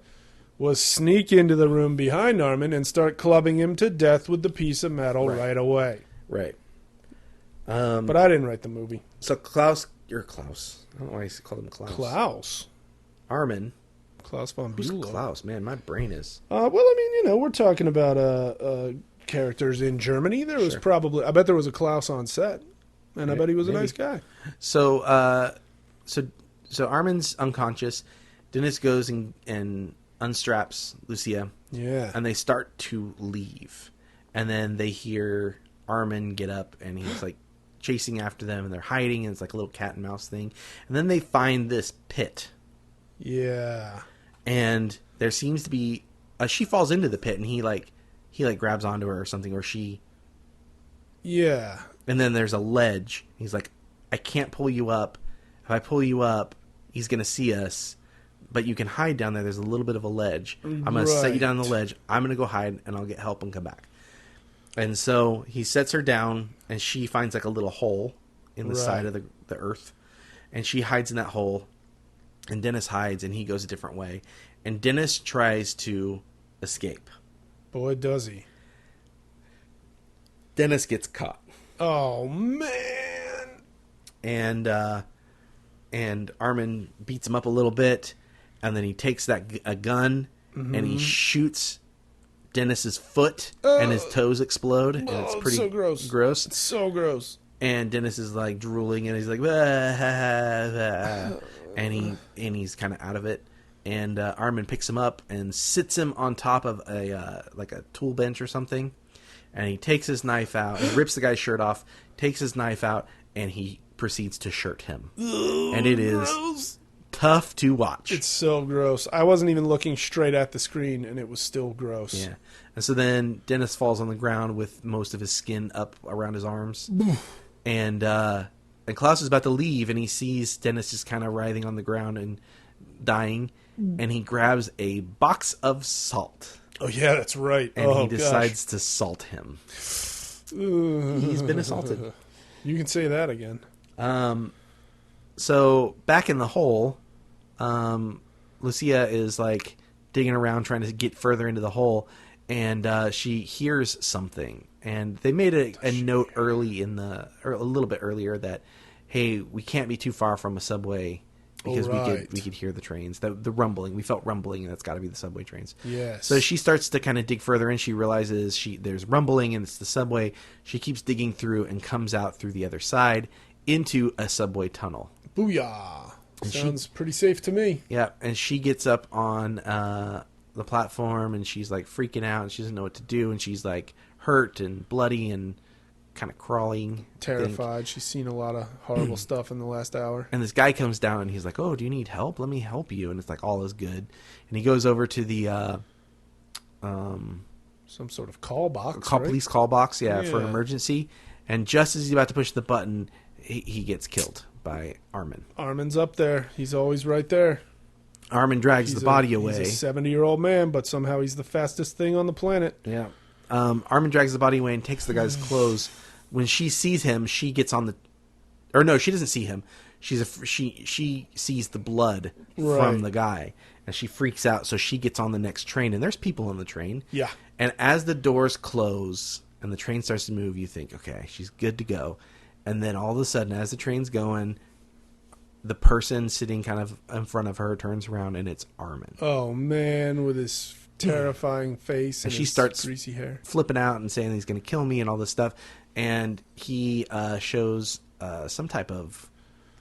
was sneak into the room behind Armin and start clubbing him to death with the piece of metal right away. Right. But I didn't write the movie. So Klaus. I don't know why I called him Klaus. Klaus. Armin. Klaus von Who's Bülow. Klaus? Man, my brain is... Well, I mean, we're talking about characters in Germany. There was probably... I bet there was a Klaus on set. And I bet he was a nice guy. So, so Armin's unconscious. Dennis goes and unstraps Lucia. Yeah. And they start to leave. And then they hear Armin get up, and he's like chasing after them, and they're hiding, and it's like a little cat and mouse thing. And then they find this pit. Yeah. And there seems to be... she falls into the pit, and he grabs onto her or something, or she... Yeah. And then there's a ledge. He's like, I can't pull you up. If I pull you up, he's going to see us. But you can hide down there. There's a little bit of a ledge. I'm going to set you down on the ledge. I'm going to go hide, and I'll get help and come back. And so he sets her down, and she finds like a little hole in the side of the earth. And she hides in that hole. And Dennis hides, and he goes a different way. And Dennis tries to escape. Boy, does he. Dennis gets caught. Oh, man. And Armin beats him up a little bit, and then he takes a gun, and he shoots Dennis's foot, and his toes explode, and it's pretty so gross. It's so gross. And Dennis is like drooling, and he's like, and he's kind of out of it. And Armin picks him up and sits him on top of a tool bench or something. And he takes his knife out, he rips the guy's shirt off, takes his knife out, and he proceeds to shirt him. And it is tough to watch. It's so gross. I wasn't even looking straight at the screen, and it was still gross. Yeah. And so then Dennis falls on the ground with most of his skin up around his arms. And Klaus is about to leave, and he sees Dennis just kind of writhing on the ground and dying. And he grabs a box of salt. Oh, yeah, that's right. And he decides to salt him. He's been assaulted. You can say that again. So back in the hole, Lucia is like digging around trying to get further into the hole, and she hears something, And they made a note early or a little bit earlier that, hey, we can't be too far from a subway because we could hear the trains, the rumbling. We felt rumbling, and that's got to be the subway trains. Yes. So she starts to kind of dig further, and she realizes there's rumbling, and it's the subway. She keeps digging through and comes out through the other side into a subway tunnel. Booyah! Sounds pretty safe to me. Yeah, and she gets up on the platform, and she's like freaking out, and she doesn't know what to do, and she's like hurt and bloody and kind of crawling. Terrified. She's seen a lot of horrible stuff in the last hour. And this guy comes down, and he's like, oh, do you need help? Let me help you. And it's like, all is good. And he goes over to the some sort of call box, police call box, for an emergency. And just as he's about to push the button, he gets killed by Armin. Armin's up there. He's always right there. Armin drags the body away. He's a 70-year-old man, but somehow he's the fastest thing on the planet. Yeah. Armin drags the body away and takes the guy's clothes. When she sees him, she gets on the... Or no, she doesn't see him. She sees the blood from the guy. And she freaks out, so she gets on the next train. And there's people on the train. Yeah. And as the doors close and the train starts to move, you think, okay, she's good to go. And then all of a sudden, as the train's going, the person sitting kind of in front of her turns around, and it's Armin. Oh, man, with his terrifying face and she his starts greasy hair. Flipping out and saying he's going to kill me and all this stuff. And he shows some type of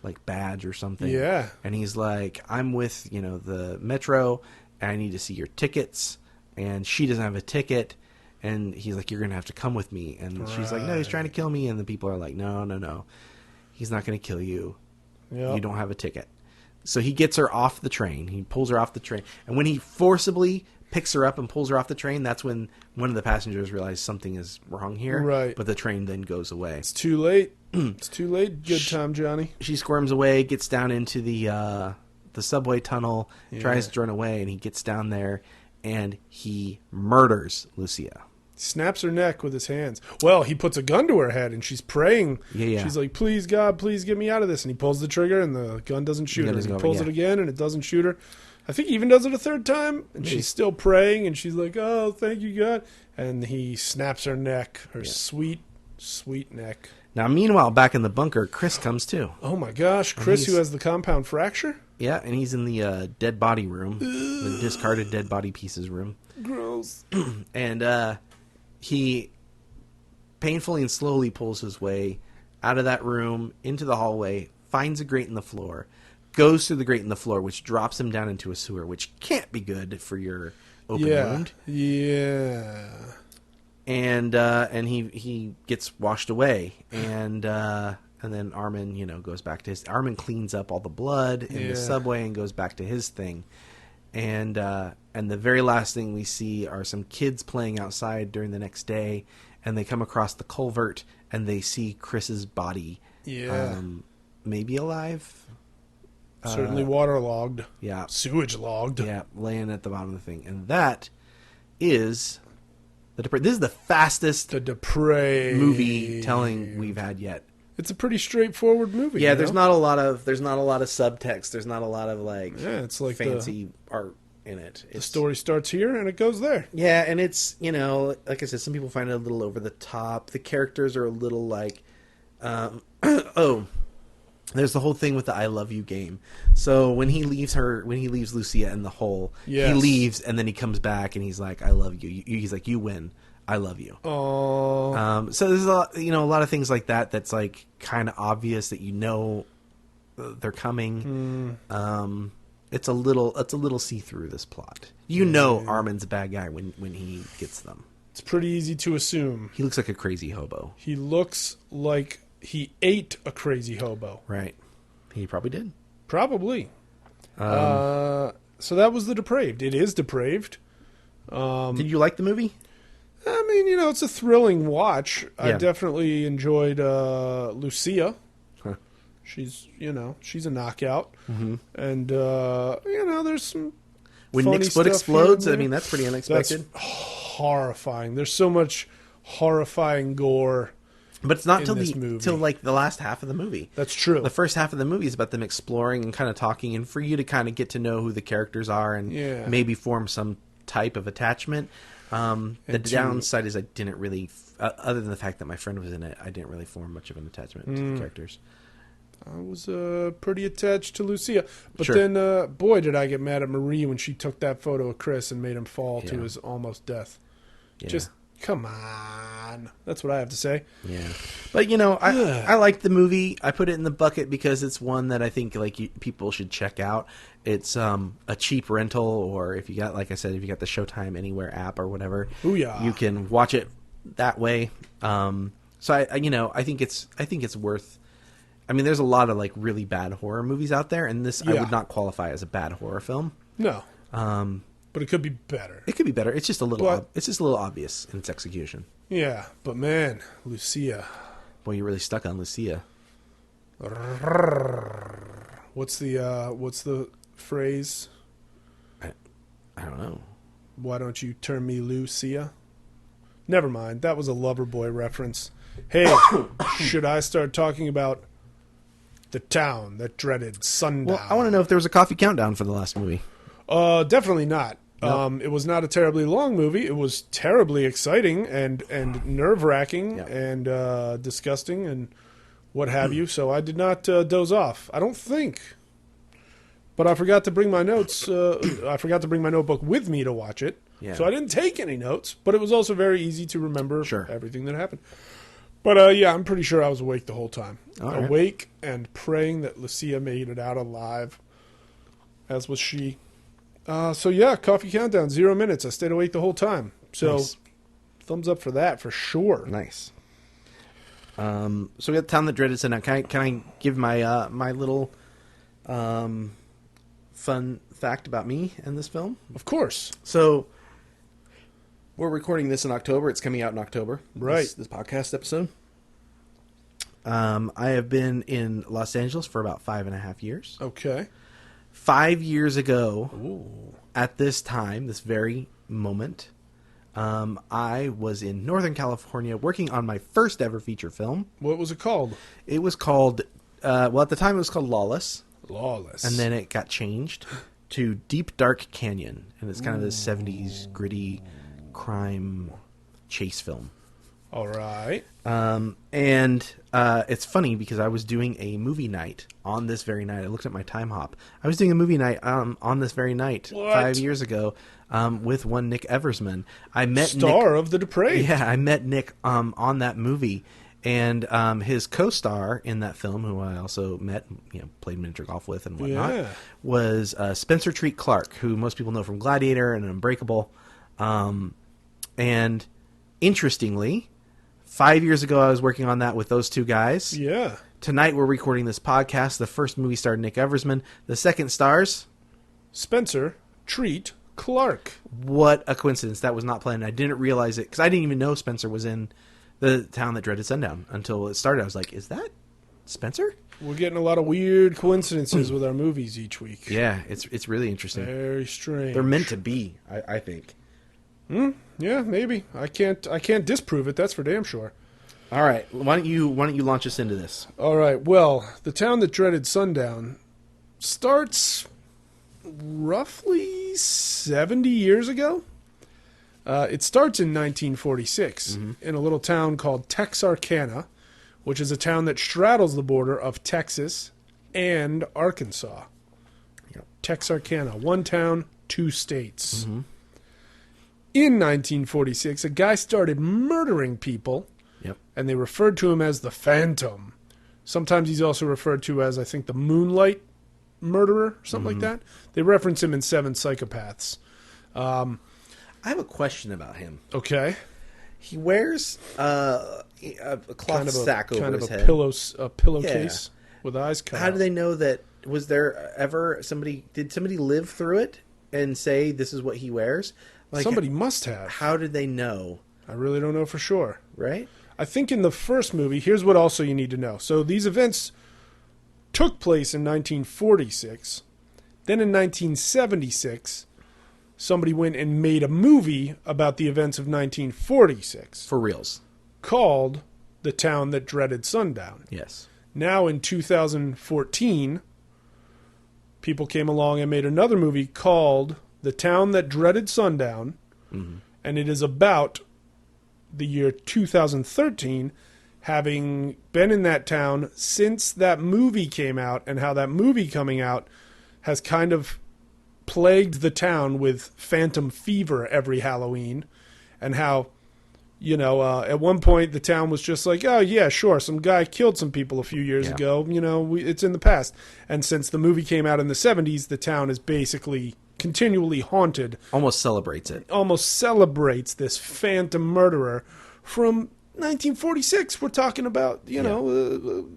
like badge or something. Yeah. And he's like, I'm with, the Metro, and I need to see your tickets. And she doesn't have a ticket. And he's like, you're going to have to come with me. And she's like, no, he's trying to kill me. And the people are like, no. He's not going to kill you. Yep. You don't have a ticket. So he gets her off the train. He pulls her off the train. And when he forcibly picks her up and pulls her off the train, that's when one of the passengers realizes something is wrong here. Right. But the train then goes away. It's too late. It's too late. Good time, Johnny. She squirms away, gets down into the subway tunnel, tries to run away, and he gets down there, and he murders Lucia. Snaps her neck with his hands. Well, he puts a gun to her head, and she's praying. Yeah. She's like, please, God, please get me out of this. And he pulls the trigger, and the gun doesn't shoot her. And he pulls it again, and it doesn't shoot her. I think he even does it a third time, and she's still praying, and she's like, oh, thank you, God. And he snaps her neck, her sweet, sweet neck. Now, meanwhile, back in the bunker, Chris comes too. Oh, my gosh. Chris, who has the compound fracture? Yeah, and he's in the dead body room, the discarded dead body pieces room. Gross. And he painfully and slowly pulls his way out of that room, into the hallway, finds a grate in the floor, goes through the grate in the floor, which drops him down into a sewer, which can't be good for your open wound. Yeah. And he gets washed away, and then Armin, goes back to his... Armin cleans up all the blood in the subway and goes back to his thing. And the very last thing we see are some kids playing outside during the next day, and they come across the culvert, and they see Chris's body. Yeah. Maybe alive. Certainly waterlogged. Yeah. Sewage logged. Yeah, laying at the bottom of the thing. And that is the Depraved. This is the fastest Depraved movie telling we've had yet. It's a pretty straightforward movie. Yeah, there's not a lot of subtext. There's not a lot of it's like fancy art in it. The story starts here and it goes there. Yeah, and it's like I said, some people find it a little over the top. The characters are a little like, there's the whole thing with the "I love you" game. So when he leaves Lucia in the hole, he leaves and then he comes back and he's like, "I love you." He's like, "You win. I love you." Oh. So there's a lot of things like that. That's like kind of obvious that they're coming. It's a little see through this plot. Armin's a bad guy when he gets them. It's pretty easy to assume. He looks like a crazy hobo. He looks like he ate a crazy hobo. Right. He probably did. Probably. So that was the Depraved. It is Depraved. Did you like the movie? I mean, it's a thrilling watch. Yeah. I definitely enjoyed Lucia. Huh. She's a knockout. Mm-hmm. And, there's some when funny Nick's foot explodes, I mean, that's pretty unexpected. That's horrifying. There's so much horrifying gore. But it's not till the last half of the movie. That's true. The first half of the movie is about them exploring and kind of talking, and for you to kind of get to know who the characters are and maybe form some type of attachment. The downside is I didn't really, other than the fact that my friend was in it, I didn't really form much of an attachment to the characters. I was pretty attached to Lucia. But Sure. then, boy, did I get mad at Marie when she took that photo of Chris and made him fall to his almost death. Yeah. Just, come on. That's what I have to say. Yeah. But, I like the movie. I put it in the bucket because it's one that I think people should check out. It's a cheap rental, or if you got, like I said, if you got the Showtime Anywhere app or whatever, Booyah. you can watch it that way. So I think it's worth. I mean, there's a lot of really bad horror movies out there, and this I would not qualify as a bad horror film. No. But it could be better. It could be better. It's just a little obvious in its execution. Yeah, but man, Lucia. Boy, you're really stuck on Lucia. What's the phrase? I don't know. Why don't you turn me Lucia? Never mind. That was a Loverboy reference. Hey, should I start talking about the town that dreaded sundown? Well, I want to know if there was a coffee countdown for the last movie. Definitely not. Nope. It was not a terribly long movie. It was terribly exciting and nerve-wracking and disgusting and what have you. So I did not doze off. I don't think. But I forgot to bring my notes. I forgot to bring my notebook with me to watch it. Yeah. So I didn't take any notes. But it was also very easy to remember everything that happened. But I'm pretty sure I was awake the whole time. All right. Awake and praying that Lucia made it out alive, as was she. Coffee countdown, 0 minutes. I stayed awake the whole time. So, nice. Thumbs up for that, for sure. Nice. So we got the town that dreaded sundown. Can I give my my little fun fact about me and this film? Of course. So we're recording this in October. It's coming out in October. Right. This podcast episode. I have been in Los Angeles for about 5.5 years. Okay. 5 years ago, at this time, this very moment, I was in Northern California working on my first ever feature film. What was it called? It was called, at the time it was called Lawless. Lawless. And then it got changed to Deep Dark Canyon. And it's kind of this 70s gritty crime chase film. All right. And it's funny because I was doing a movie night on this very night. I looked at my time hop. I was doing a movie night on this very night 5 years ago with one Nick Eversman. I met Star Nick, of The Depraved. Yeah, I met Nick on that movie. And his co-star in that film, who I also met, played miniature golf with and whatnot, was Spencer Treat Clark, who most people know from Gladiator and Unbreakable. And interestingly, 5 years ago, I was working on that with those two guys. Yeah. Tonight, we're recording this podcast. The first movie starred Nick Eversman. The second stars Spencer Treat Clark. What a coincidence. That was not planned. I didn't realize it because I didn't even know Spencer was in the town that dreaded sundown until it started. I was like, is that Spencer? We're getting a lot of weird coincidences with our movies each week. Yeah, it's really interesting. Very strange. They're meant to be, I think. Yeah, maybe. I can't disprove it. That's for damn sure. All right, why don't you launch us into this? All right. Well, the town that dreaded sundown starts roughly 70 years ago. It starts in 1946 in a little town called Texarkana, which is a town that straddles the border of Texas and Arkansas. Yep. Texarkana, one town, two states. In 1946, a guy started murdering people, and they referred to him as the Phantom. Sometimes he's also referred to as, I think, the Moonlight Murderer, something like that. They reference him in Seven Psychopaths. I have a question about him. Okay. He wears a cloth sack over his head. A pillowcase with eyes cut How out. do they know that? Was there ever did somebody live through it and say this is what he wears? Somebody must have. How did they know? I really don't know for sure. Right? I think in the first movie, here's what also you need to know. So these events took place in 1946. Then in 1976, somebody went and made a movie about the events of 1946. For reals. Called The Town That Dreaded Sundown. Yes. Now in 2014, people came along and made another movie called The Town That Dreaded Sundown. And and it is about the year 2013, having been in that town since that movie came out, and how that movie coming out has kind of plagued the town with phantom fever every Halloween, and how, at one point the town was just like, oh yeah, sure, some guy killed some people a few years ago, it's in the past. And since the movie came out in the 70s, the town is basically continually haunted. Almost celebrates it. Almost celebrates this phantom murderer from 1946. We're talking about,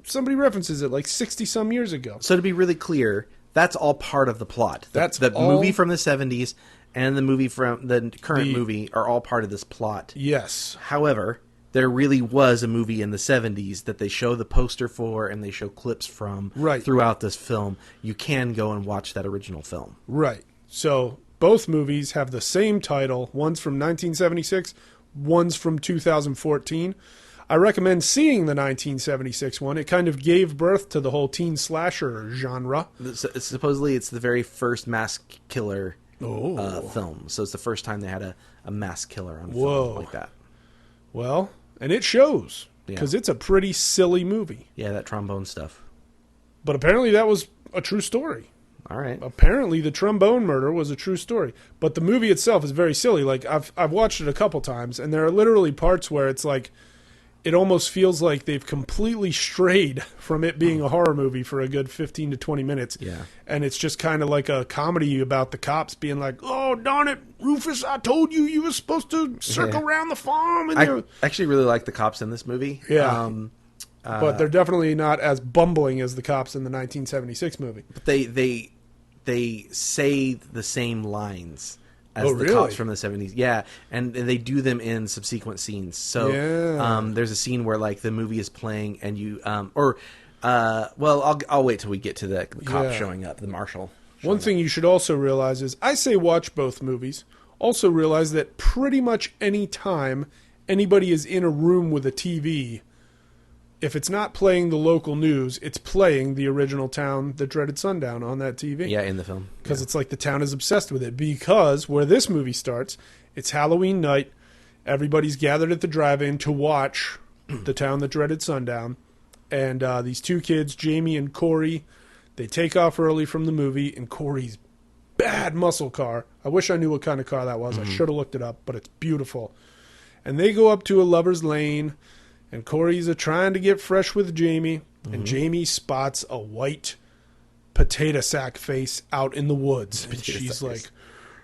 somebody references it like 60-some years ago. So to be really clear, that's all part of the plot. That's the all... movie from the 70s and the movie from the current movie are all part of this plot. Yes. However, there really was a movie in the 70s that they show the poster for and they show clips from throughout this film. You can go and watch that original film. Right. So both movies have the same title. One's from 1976, one's from 2014. I recommend seeing the 1976 one. It kind of gave birth to the whole teen slasher genre. Supposedly, it's the very first mass killer film. So it's the first time they had a mass killer on film like that. Well, and it shows, because it's a pretty silly movie. Yeah, that trombone stuff. But apparently that was a true story. All right. Apparently the trombone murder was a true story. But the movie itself is very silly. Like, I've watched it a couple times, and there are literally parts where it's like, it almost feels like they've completely strayed from it being a horror movie for a good 15 to 20 minutes. Yeah. And it's just kind of like a comedy about the cops being like, oh, darn it, Rufus, I told you were supposed to circle around the farm. And I actually really like the cops in this movie. Yeah. But they're definitely not as bumbling as the cops in the 1976 movie. But they say the same lines as the really? cops from the 70s. Yeah, and they do them in subsequent scenes. So there's a scene where like the movie is playing and you I'll wait till we get to the cop showing up, the marshal. One thing you should also realize is, I say watch both movies. Also realize that pretty much any time anybody is in a room with a TV, if it's not playing the local news, it's playing the original town, the Dreaded Sundown, on that TV. Yeah, in the film. Because it's like the town is obsessed with it. Because where this movie starts, it's Halloween night. Everybody's gathered at the drive-in to watch the town, the Dreaded Sundown. And these two kids, Jamie and Corey, they take off early from the movie in Corey's bad muscle car. I wish I knew what kind of car that was. I should have looked it up, but it's beautiful. And they go up to a lover's lane. And Corey's trying to get fresh with Jamie, and Jamie spots a white potato sack face out in the woods. And she's like,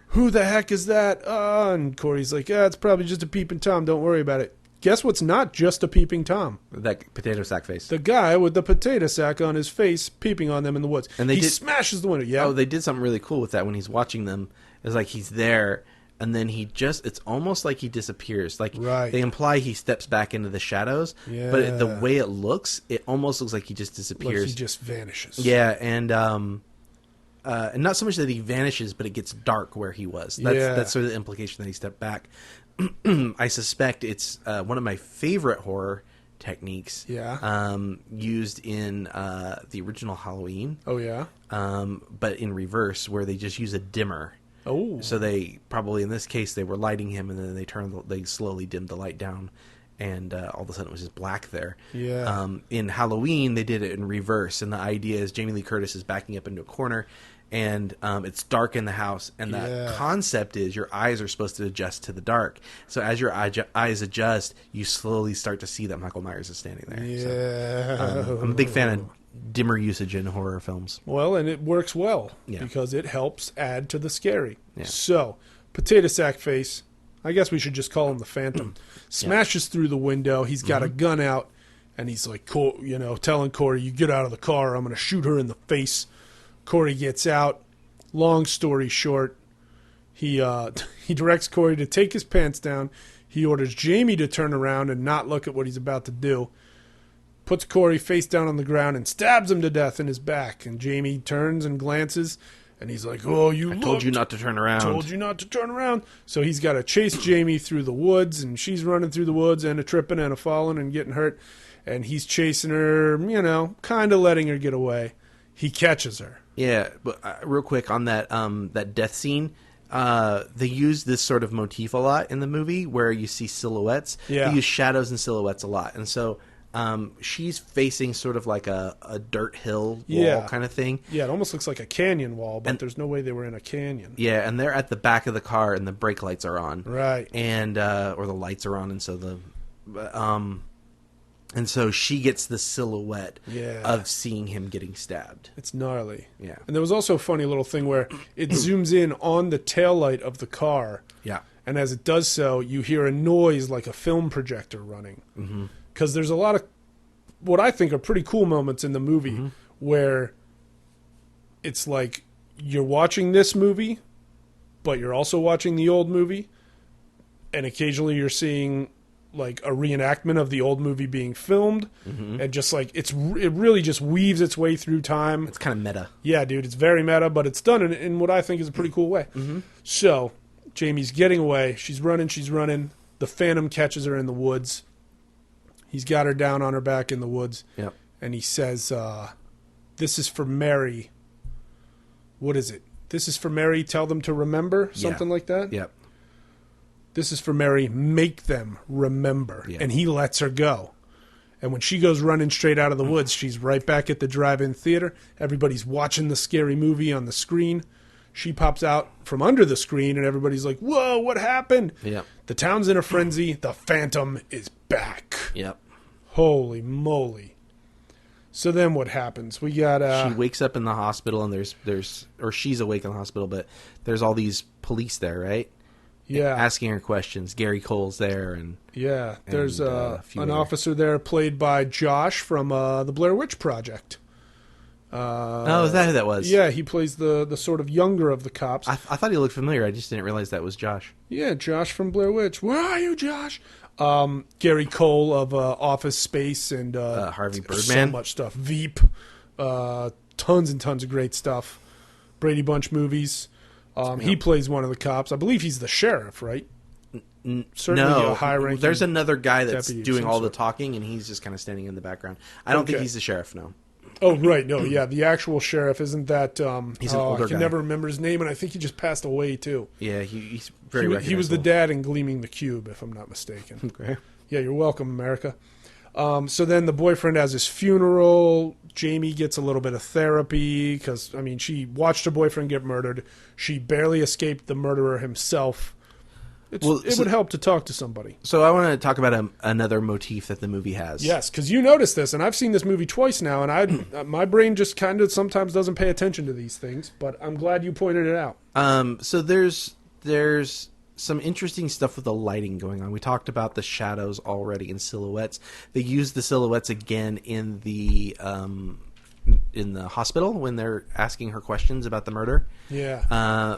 who the heck is that? And Corey's like, it's probably just a peeping Tom. Don't worry about it. Guess what's not just a peeping Tom? That potato sack face. The guy with the potato sack on his face peeping on them in the woods. And he smashes the window. Yeah. Oh, they did something really cool with that when he's watching them. It's like he's there. And then it's almost like he disappears. Like they imply he steps back into the shadows, but the way it looks, it almost looks like he just disappears. Like he just vanishes. Yeah, and not so much that he vanishes, but it gets dark where he was. That's sort of the implication that he stepped back. I suspect it's one of my favorite horror techniques. Yeah. Used in the original Halloween. Oh yeah. But in reverse, where they just use a dimmer. Oh. So they probably, in this case, they were lighting him, and then they slowly dimmed the light down, and all of a sudden it was just black there. Yeah. In Halloween, they did it in reverse, and the idea is Jamie Lee Curtis is backing up into a corner, and it's dark in the house, and the concept is your eyes are supposed to adjust to the dark. So as your eyes adjust, you slowly start to see that Michael Myers is standing there. Yeah. So, I'm a big fan of dimmer usage in horror films. Well, and it works well because it helps add to the scary. Yeah. So, potato sack face, I guess we should just call him the Phantom, smashes through the window. He's got a gun out, and he's like, telling Corey, you get out of the car, I'm going to shoot her in the face. Corey gets out. Long story short, he directs Corey to take his pants down. He orders Jamie to turn around and not look at what he's about to do. Puts Corey face down on the ground and stabs him to death in his back. And Jamie turns and glances, and he's like, oh, I told you not to turn around. Told you not to turn around. So he's got to chase Jamie through the woods, and she's running through the woods and a tripping and a falling and getting hurt. And he's chasing her, kind of letting her get away. He catches her. Yeah, but real quick on that death scene, they use this sort of motif a lot in the movie where you see silhouettes. Yeah. They use shadows and silhouettes a lot. And so she's facing sort of like a dirt hill wall kind of thing. Yeah, it almost looks like a canyon wall, but there's no way they were in a canyon. Yeah, and they're at the back of the car and the brake lights are on. Right. And or the lights are on, and so and so she gets the silhouette of seeing him getting stabbed. It's gnarly. Yeah. And there was also a funny little thing where it zooms in on the taillight of the car. Yeah. And as it does so, you hear a noise like a film projector running. Because there's a lot of what I think are pretty cool moments in the movie where it's like you're watching this movie, but you're also watching the old movie. And occasionally you're seeing like a reenactment of the old movie being filmed, and just like it really just weaves its way through time. It's kind of meta. Yeah, dude, it's very meta, but it's done in what I think is a pretty cool way. So Jamie's getting away. She's running. The Phantom catches her in the woods. He's got her down on her back in the woods. Yep. And he says, "This is for Mary." What is it? This is for Mary. Tell them to remember, something like that. Yep. This is for Mary. Make them remember. Yeah. And he lets her go. And when she goes running straight out of the woods, she's right back at the drive-in theater. Everybody's watching the scary movie on the screen. She pops out from under the screen, and everybody's like, "Whoa, what happened?" Yep. The town's in a frenzy. The Phantom is back. Yep. Holy moly. So then what happens? We got... she wakes up in the hospital, and there's or she's awake in the hospital, but there's all these police there, right? Yeah. Asking her questions. Gary Cole's there, and yeah, there's a few an other- officer there played by Josh from the Blair Witch Project. Oh, is that who that was? Yeah, he plays the sort of younger of the cops. I thought he looked familiar. I just didn't realize that was Josh. Yeah, Josh from Blair Witch. Where are you, Josh? Gary Cole of Office Space and Harvey so Birdman. much stuff. Veep, tons and tons of great stuff. Brady Bunch movies. He plays one of the cops. I believe he's the sheriff, right? Certainly No, a high-ranking there's another guy that's deputy of doing some all the sort. talking, and he's just kind of standing in the background. I don't think Okay. he's the sheriff, no. Oh, right. No, yeah, the actual sheriff isn't that... He's an older I can guy. never remember his name, and I think he just passed away, too. Yeah, he's very He was the recognizable. dad in Gleaming the Cube, if I'm not mistaken. Okay. Yeah, you're welcome, America. So then the boyfriend has his funeral. Jamie gets a little bit of therapy because, I mean, she watched her boyfriend get murdered. She barely escaped the murderer himself. It would help to talk to somebody. So I want to talk about another motif that the movie has. Yes, because you noticed this, and I've seen this movie twice now, and my brain just kind of sometimes doesn't pay attention to these things, but I'm glad you pointed it out. So there's some interesting stuff with the lighting going on. We talked about the shadows already in silhouettes. They use the silhouettes again in the hospital when they're asking her questions about the murder. Yeah.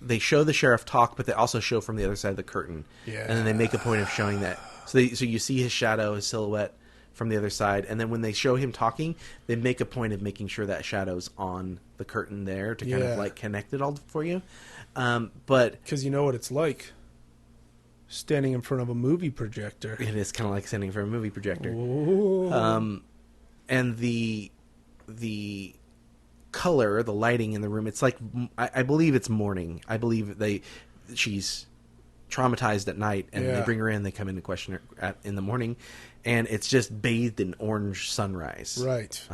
They show the sheriff talk, but they also show from the other side of the curtain. Yeah. And then they make a point of showing that. So you see his shadow, his silhouette from the other side, and then when they show him talking, they make a point of making sure that shadow's on the curtain there to kind of like connect it all for you. But because you know what it's like standing in front of a movie projector. it is kind of like standing for a movie projector. Ooh. And the color, the lighting in the room, it's like, I believe it's morning. I believe she's traumatized at night, and they bring her in, they come in to question her in the morning, and it's just bathed in orange sunrise. Right.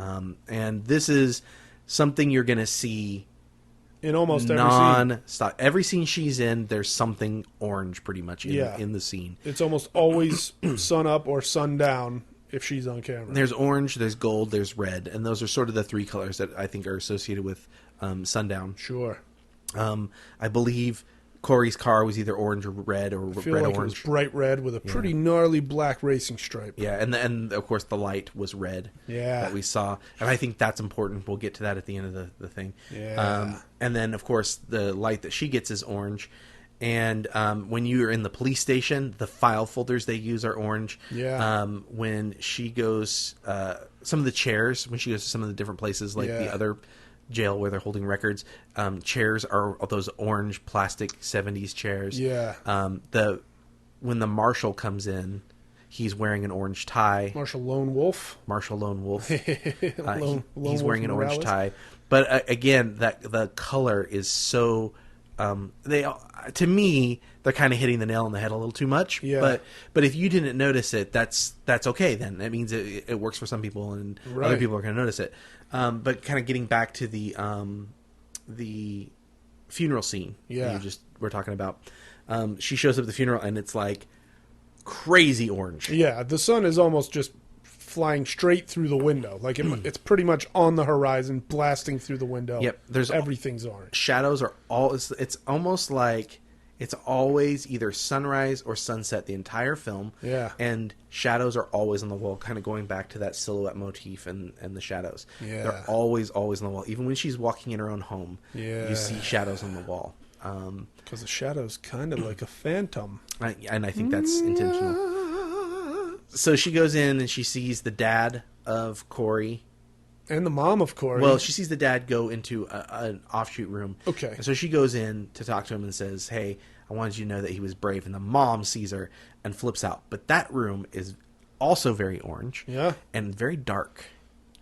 And this is something you're going to see In almost every scene. non-stop. Every scene she's in, there's something orange pretty much in the scene. It's almost always sun up or sundown if she's on camera. There's orange, there's gold, there's red, and those are sort of the three colors that I think are associated with Sundown. Sure. I believe Corey's car was either orange or red, or I feel red like orange. it was bright red with a pretty gnarly black racing stripe. Yeah, and of course the light was red. Yeah. That we saw, and I think that's important. We'll get to that at the end of the thing. Yeah. And then of course the light that she gets is orange. And when you're in the police station, the file folders they use are orange. Yeah. When she goes, some of the chairs, when she goes to some of the different places, like the other jail where they're holding records, chairs are those orange plastic 70s chairs. Yeah. When the marshal comes in, he's wearing an orange tie. Marshall Lone Wolf. Marshal Lone Wolf. Lone He's wearing an Wolf orange Morales. tie. But again, that the color is so they, to me, they're kind of hitting the nail on the head a little too much. Yeah. But if you didn't notice it, that's okay. Then that means it works for some people, and other people are going to notice it. But kind of getting back to the funeral scene, we're talking about. She shows up at the funeral, and it's like crazy orange. Yeah, the sun is almost just flying straight through the window. Like it's pretty much on the horizon, blasting through the window. Yep, everything's orange. Shadows are all. It's almost like it's always either sunrise or sunset the entire film. Yeah, and shadows are always on the wall, kind of going back to that silhouette motif and the shadows. Yeah, they're always on the wall. Even when she's walking in her own home, you see shadows on the wall. Because the shadow's kind of like a phantom, and I think that's intentional. So she goes in and she sees the dad of Corey. And the mom of Corey. Well, she sees the dad go into an offshoot room. Okay. And so she goes in to talk to him and says, hey, I wanted you to know that he was brave. And the mom sees her and flips out. But that room is also very orange. Yeah. And very dark.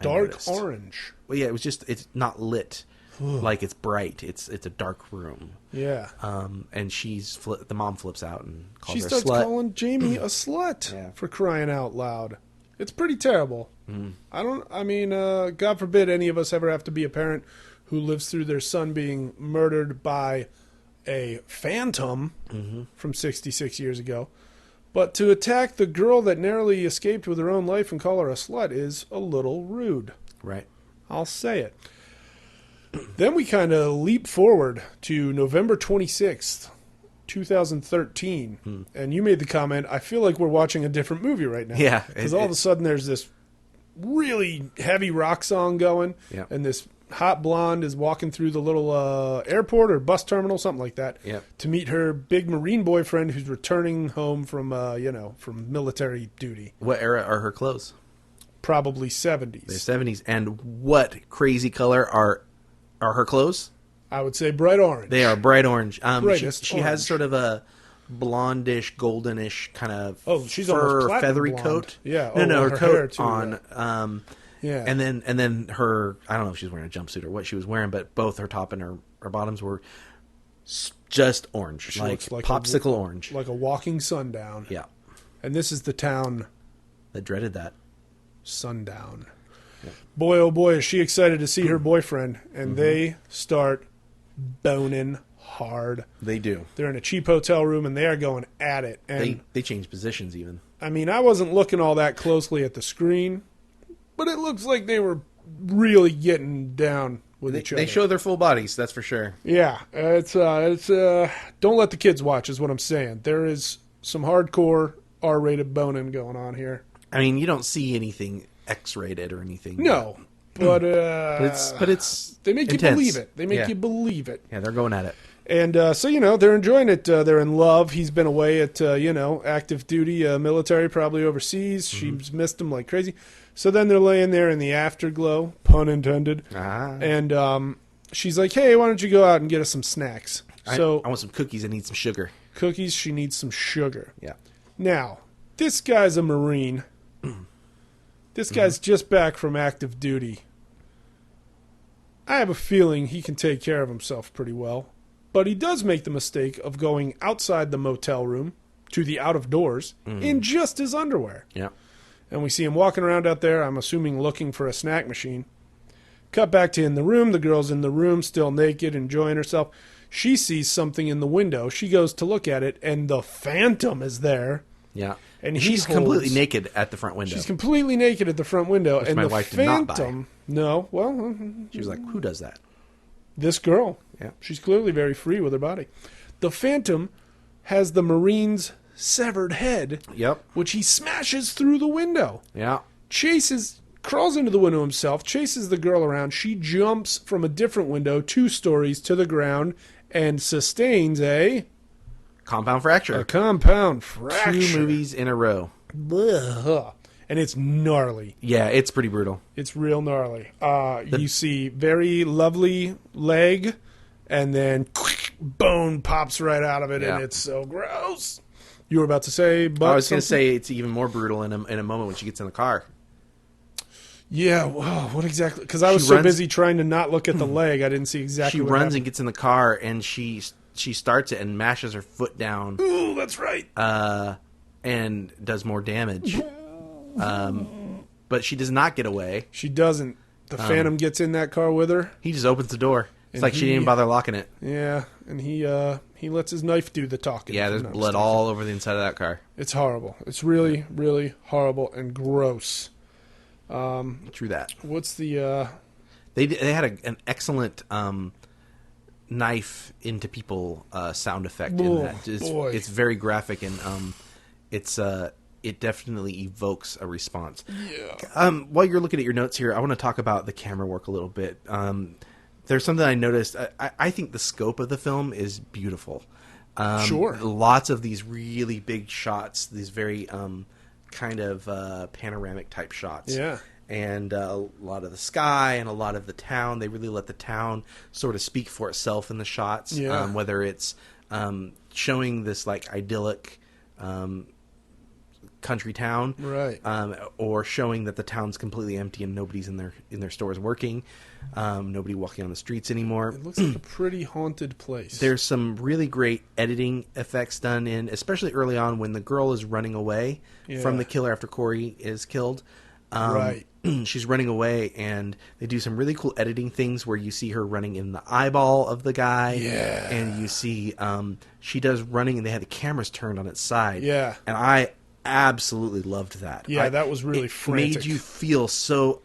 Dark orange. Well, yeah, it's not lit. Like it's bright. It's a dark room. Yeah. And the mom flips out and calls her a slut. She starts calling Jamie a slut for crying out loud. It's pretty terrible. Mm. God forbid any of us ever have to be a parent who lives through their son being murdered by a phantom from 66 years ago. But to attack the girl that narrowly escaped with her own life and call her a slut is a little rude. Right. I'll say it. Then we kind of leap forward to November 26th, 2013. And you made the comment, I feel like we're watching a different movie right now. Yeah. Because all of a sudden there's this really heavy rock song going. Yeah. And this hot blonde is walking through the little airport or bus terminal, something like that, to meet her big Marine boyfriend who's returning home from, from military duty. What era are her clothes? Probably 70s. They're 70s. And what crazy color are her clothes? I would say bright orange. They are bright orange. She orange. has sort of a blondish, goldenish kind of she's fur, feathery blonde coat. Yeah. No, her coat too, on. Yeah. And then her, I don't know if she's wearing a jumpsuit or what she was wearing, but both her top and her bottoms were just orange. She like popsicle orange. Like a walking sundown. Yeah. And this is the town that dreaded that. Sundown. Yeah. Boy, oh boy, is she excited to see her boyfriend. And they start boning hard. They do. They're in a cheap hotel room and they are going at it. And they change positions even. I mean, I wasn't looking all that closely at the screen, but it looks like they were really getting down with each other. They show their full bodies, that's for sure. Yeah, it's don't let the kids watch is what I'm saying. There is some hardcore R-rated boning going on here. I mean, you don't see anything X-rated or anything. No, but it's they make intense. you believe it. They make you believe it. Yeah, they're going at it. And so they're enjoying it. They're in love. He's been away at active duty, military, probably overseas. She's missed him like crazy. So then they're laying there in the afterglow, pun intended. And she's like, "Hey, why don't you go out and get us some snacks?" I want some cookies. I need some sugar. Cookies. She needs some sugar. Yeah. Now, this guy's a Marine. This guy's just back from active duty. I have a feeling he can take care of himself pretty well. But he does make the mistake of going outside the motel room to the out of doors in just his underwear. Yeah. And we see him walking around out there, I'm assuming looking for a snack machine. Cut back to in the room. The girl's in the room, still naked, enjoying herself. She sees something in the window. She goes to look at it, and the Phantom is there. Yeah. And she's completely naked at the front window. She's completely naked at the front window. Which and my the wife Phantom, did not buy. No, well... She was like, who does that? This girl. Yeah. She's clearly very free with her body. The Phantom has the Marine's severed head. Yep. Which he smashes through the window. Yeah. Crawls into the window himself, chases the girl around. She jumps from a different window 2 stories to the ground and sustains a... compound fracture. A compound fracture. 2 movies in a row. Ugh. And it's gnarly. Yeah, it's pretty brutal. It's real gnarly. You see very lovely leg, and then bone pops right out of it, and it's so gross. You were about to say, but I was going to say it's even more brutal in a moment when she gets in the car. Yeah, whoa, what exactly? Because I was so busy trying to not look at the leg, I didn't see exactly. She runs and gets in the car, and she she starts it and mashes her foot down. Ooh, that's right. And does more damage. But she does not get away. She doesn't. The Phantom gets in that car with her. He just opens the door. It's like she didn't even bother locking it. Yeah, and he lets his knife do the talking. Yeah, there's blood all over the inside of that car. It's horrible. It's really, really horrible and gross. True that. What's the... They had an excellent knife into people sound effect in that. It's very graphic, and it definitely evokes a response. Yeah. While you're looking at your notes here, I want to talk about the camera work a little bit. There's something I noticed. I think the scope of the film is beautiful. Sure. Lots of these really big shots, these very kind of panoramic type shots. Yeah. And a lot of the sky and a lot of the town. They really let the town sort of speak for itself in the shots. Yeah. Whether it's showing this like idyllic country town, right, or showing that the town's completely empty and nobody's in their stores working, nobody walking on the streets anymore. It looks like a pretty haunted place. There's some really great editing effects done in, especially early on when the girl is running away from the killer after Corey is killed. Right. She's running away, and they do some really cool editing things where you see her running in the eyeball of the guy. Yeah. And you see she does running, and they had the cameras turned on its side. Yeah. And I absolutely loved that. Yeah, that was really frantic. Made you feel so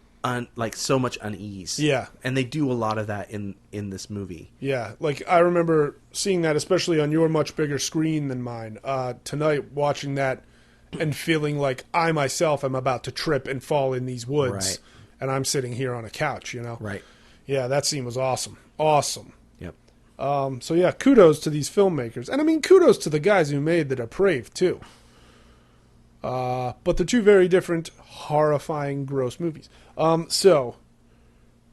so much unease. Yeah. And they do a lot of that in this movie. Yeah, like I remember seeing that, especially on your much bigger screen than mine, tonight, watching that and feeling like I myself am about to trip and fall in these woods. Right. And I'm sitting here on a couch, you know? Right. Yeah, that scene was awesome. Awesome. Yep. So yeah, kudos to these filmmakers. And I mean, kudos to the guys who made The Depraved, too. But they're two very different, horrifying, gross movies. So,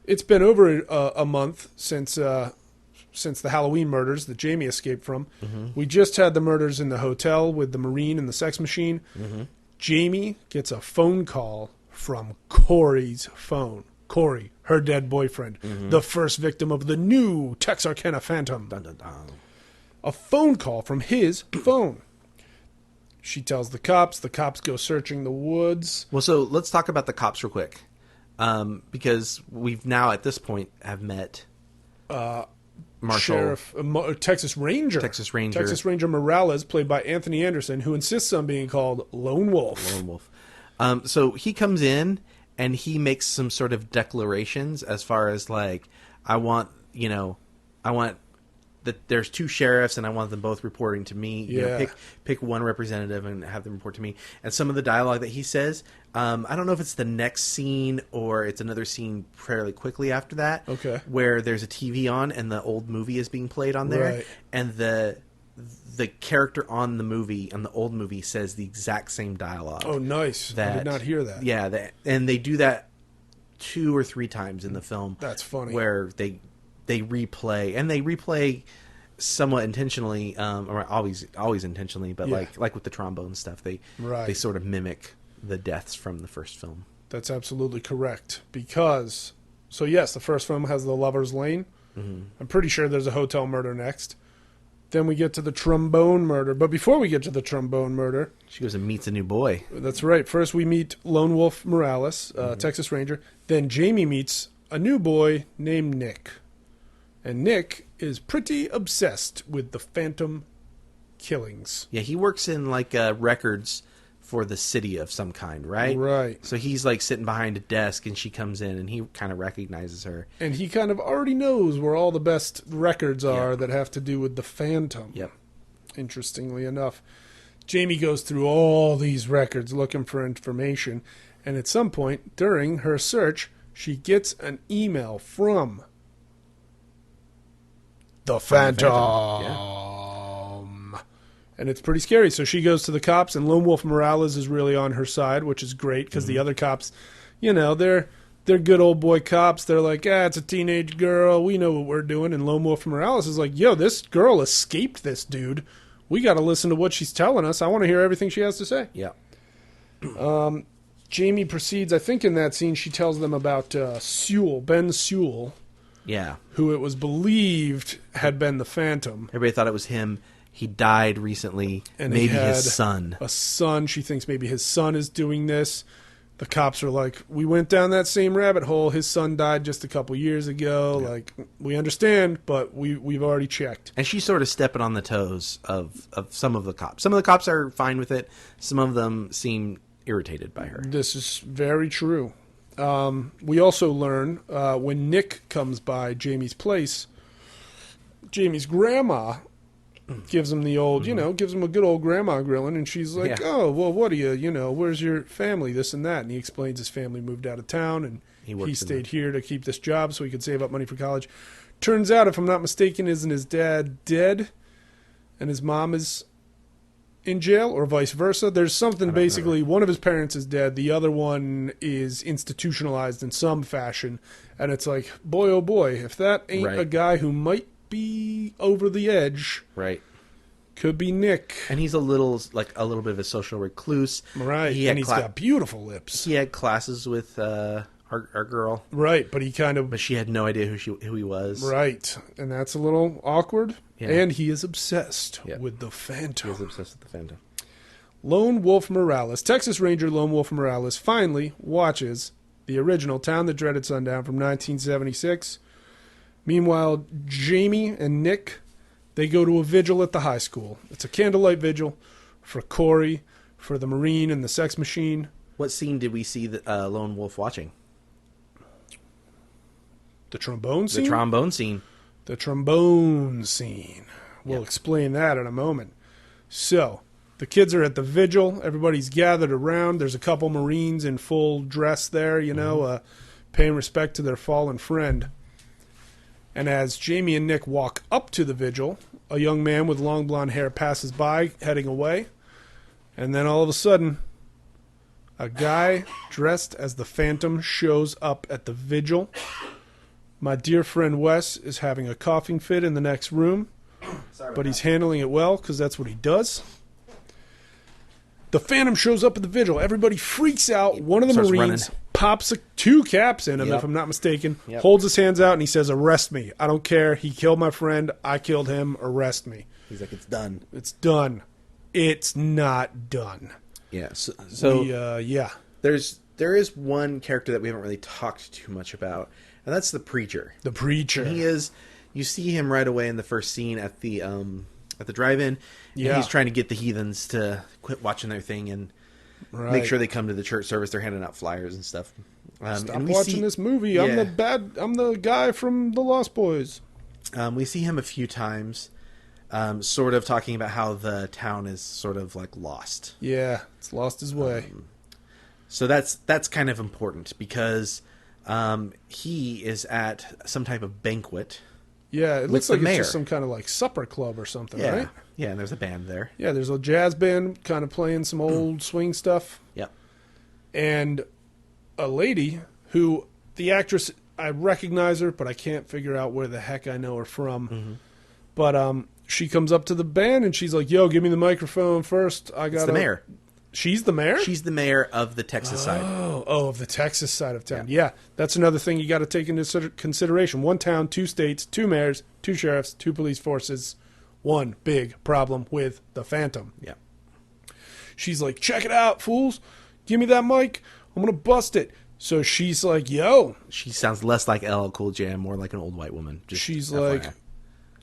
it's been over a month since the Halloween murders that Jamie escaped from. Mm-hmm. We just had the murders in the hotel with the Marine and the sex machine. Mm-hmm. Jamie gets a phone call from Corey's phone. Corey, her dead boyfriend, the first victim of the new Texarkana Phantom. Dun, dun, dun. A phone call from his phone. She tells the cops go searching the woods. Well, so let's talk about the cops real quick. Because we've now, at this point, have met Marshall. Sheriff, Texas Ranger. Texas Ranger. Texas Ranger Morales, played by Anthony Anderson, who insists on being called Lone Wolf. Lone Wolf. So he comes in, and he makes some sort of declarations as far as, like, I want that there's two sheriffs, and I want them both reporting to me. You know, pick one representative and have them report to me. And some of the dialogue that he says, I don't know if it's the next scene or it's another scene fairly quickly after that. Okay. Where there's a TV on and the old movie is being played on there, right. And the character on the movie, on the old movie, says the exact same dialogue. Oh, nice! I did not hear that. Yeah, and they do that 2 or 3 times in the film. That's funny. Where they replay somewhat intentionally, or always intentionally, but like with the trombone stuff, they sort of mimic the deaths from the first film. That's absolutely correct. Because, so yes, the first film has the Lover's Lane. Mm-hmm. I'm pretty sure there's a hotel murder next. Then we get to the trombone murder. But before we get to the trombone murder, she goes and meets a new boy. That's right. First we meet Lone Wolf Morales, Texas Ranger. Then Jamie meets a new boy named Nick. And Nick is pretty obsessed with the Phantom killings. Yeah, he works in like records for the city of some kind, right? Right. So he's like sitting behind a desk, and she comes in, and he kind of recognizes her. And he kind of already knows where all the best records are that have to do with the Phantom. Yep. Interestingly enough, Jamie goes through all these records looking for information, and at some point during her search, she gets an email from the Phantom. Yeah. And it's pretty scary. So she goes to the cops, and Lone Wolf Morales is really on her side, which is great, because the other cops, you know, they're good old boy cops. They're like, it's a teenage girl. We know what we're doing. And Lone Wolf Morales is like, yo, this girl escaped this dude. We got to listen to what she's telling us. I want to hear everything she has to say. Yeah. Jamie proceeds, I think in that scene, she tells them about Ben Sewell. Yeah. Who it was believed had been the Phantom. Everybody thought it was him. He died recently. And maybe he had his son. A son. She thinks maybe his son is doing this. The cops are like, we went down that same rabbit hole. His son died just a couple years ago. Yeah. Like, we understand, but we've already checked. And she's sort of stepping on the toes of some of the cops. Some of the cops are fine with it. Some of them seem irritated by her. This is very true. We also learn when Nick comes by Jamie's place, Jamie's grandma gives him the old, gives him a good old grandma grilling, and she's like, oh, well, what do you, where's your family, this and that? And he explains his family moved out of town, and he stayed here to keep this job so he could save up money for college. Turns out, if I'm not mistaken, isn't his dad dead and his mom is in jail, or vice versa? There's something, basically, one of his parents is dead, the other one is institutionalized in some fashion, and it's like, boy, oh boy, if that ain't a guy who might be over the edge. Right. Could be Nick. And he's a little bit of a social recluse. Right. And he's got beautiful lips. He had classes with our girl. Right, but she had no idea who he was. Right. And that's a little awkward. Yeah. And he is obsessed with the Phantom. He is obsessed with the Phantom. Lone Wolf Morales, Texas Ranger Lone Wolf Morales, finally watches the original Town That Dreaded Sundown from 1976. Meanwhile, Jamie and Nick, they go to a vigil at the high school. It's a candlelight vigil for Corey, for the Marine and the sex machine. What scene did we see the Lone Wolf watching? The trombone scene? The trombone scene. The trombone scene. We'll explain that in a moment. So, the kids are at the vigil. Everybody's gathered around. There's a couple Marines in full dress there, paying respect to their fallen friend. And as Jamie and Nick walk up to the vigil, a young man with long blonde hair passes by, heading away. And then all of a sudden, a guy dressed as the Phantom shows up at the vigil. My dear friend Wes is having a coughing fit in the next room, but he's handling it well because that's what he does. The Phantom shows up at the vigil. Everybody freaks out. One of the Marines pops two caps in him, if I'm not mistaken, holds his hands out, and he says, "Arrest me. I don't care. He killed my friend. I killed him. Arrest me." He's like, "It's done. It's done." It's not done. Yeah. There is one character that we haven't really talked too much about, and that's the preacher. The preacher. He is. You see him right away in the first scene at the drive-in. Yeah. He's trying to get the heathens to quit watching their thing and make sure they come to the church service. They're handing out flyers and stuff. Stop watching this movie. Yeah. I'm the guy from the Lost Boys. We see him a few times, sort of talking about how the town is sort of like lost. Yeah, it's lost his way. So that's kind of important because he is at some type of banquet. Yeah, it looks like it's just some kind of like supper club or something, right? Yeah, and there's a band there. Yeah, there's a jazz band kind of playing some old swing stuff. Yep. And a lady who, the actress, I recognize her, but I can't figure out where the heck I know her from. Mm-hmm. But she comes up to the band and she's like, "Yo, give me the microphone first. It's the mayor. She's the mayor? She's the mayor of the Texas side. Oh, of the Texas side of town. Yeah, that's another thing you got to take into consideration. One town, 2 states, 2 mayors, 2 sheriffs, 2 police forces. One big problem with the Phantom. Yeah. She's like, "Check it out, fools. Give me that mic. I'm going to bust it." So she's like, "Yo." She sounds less like LL Cool J, more like an old white woman. She's FYI. Like,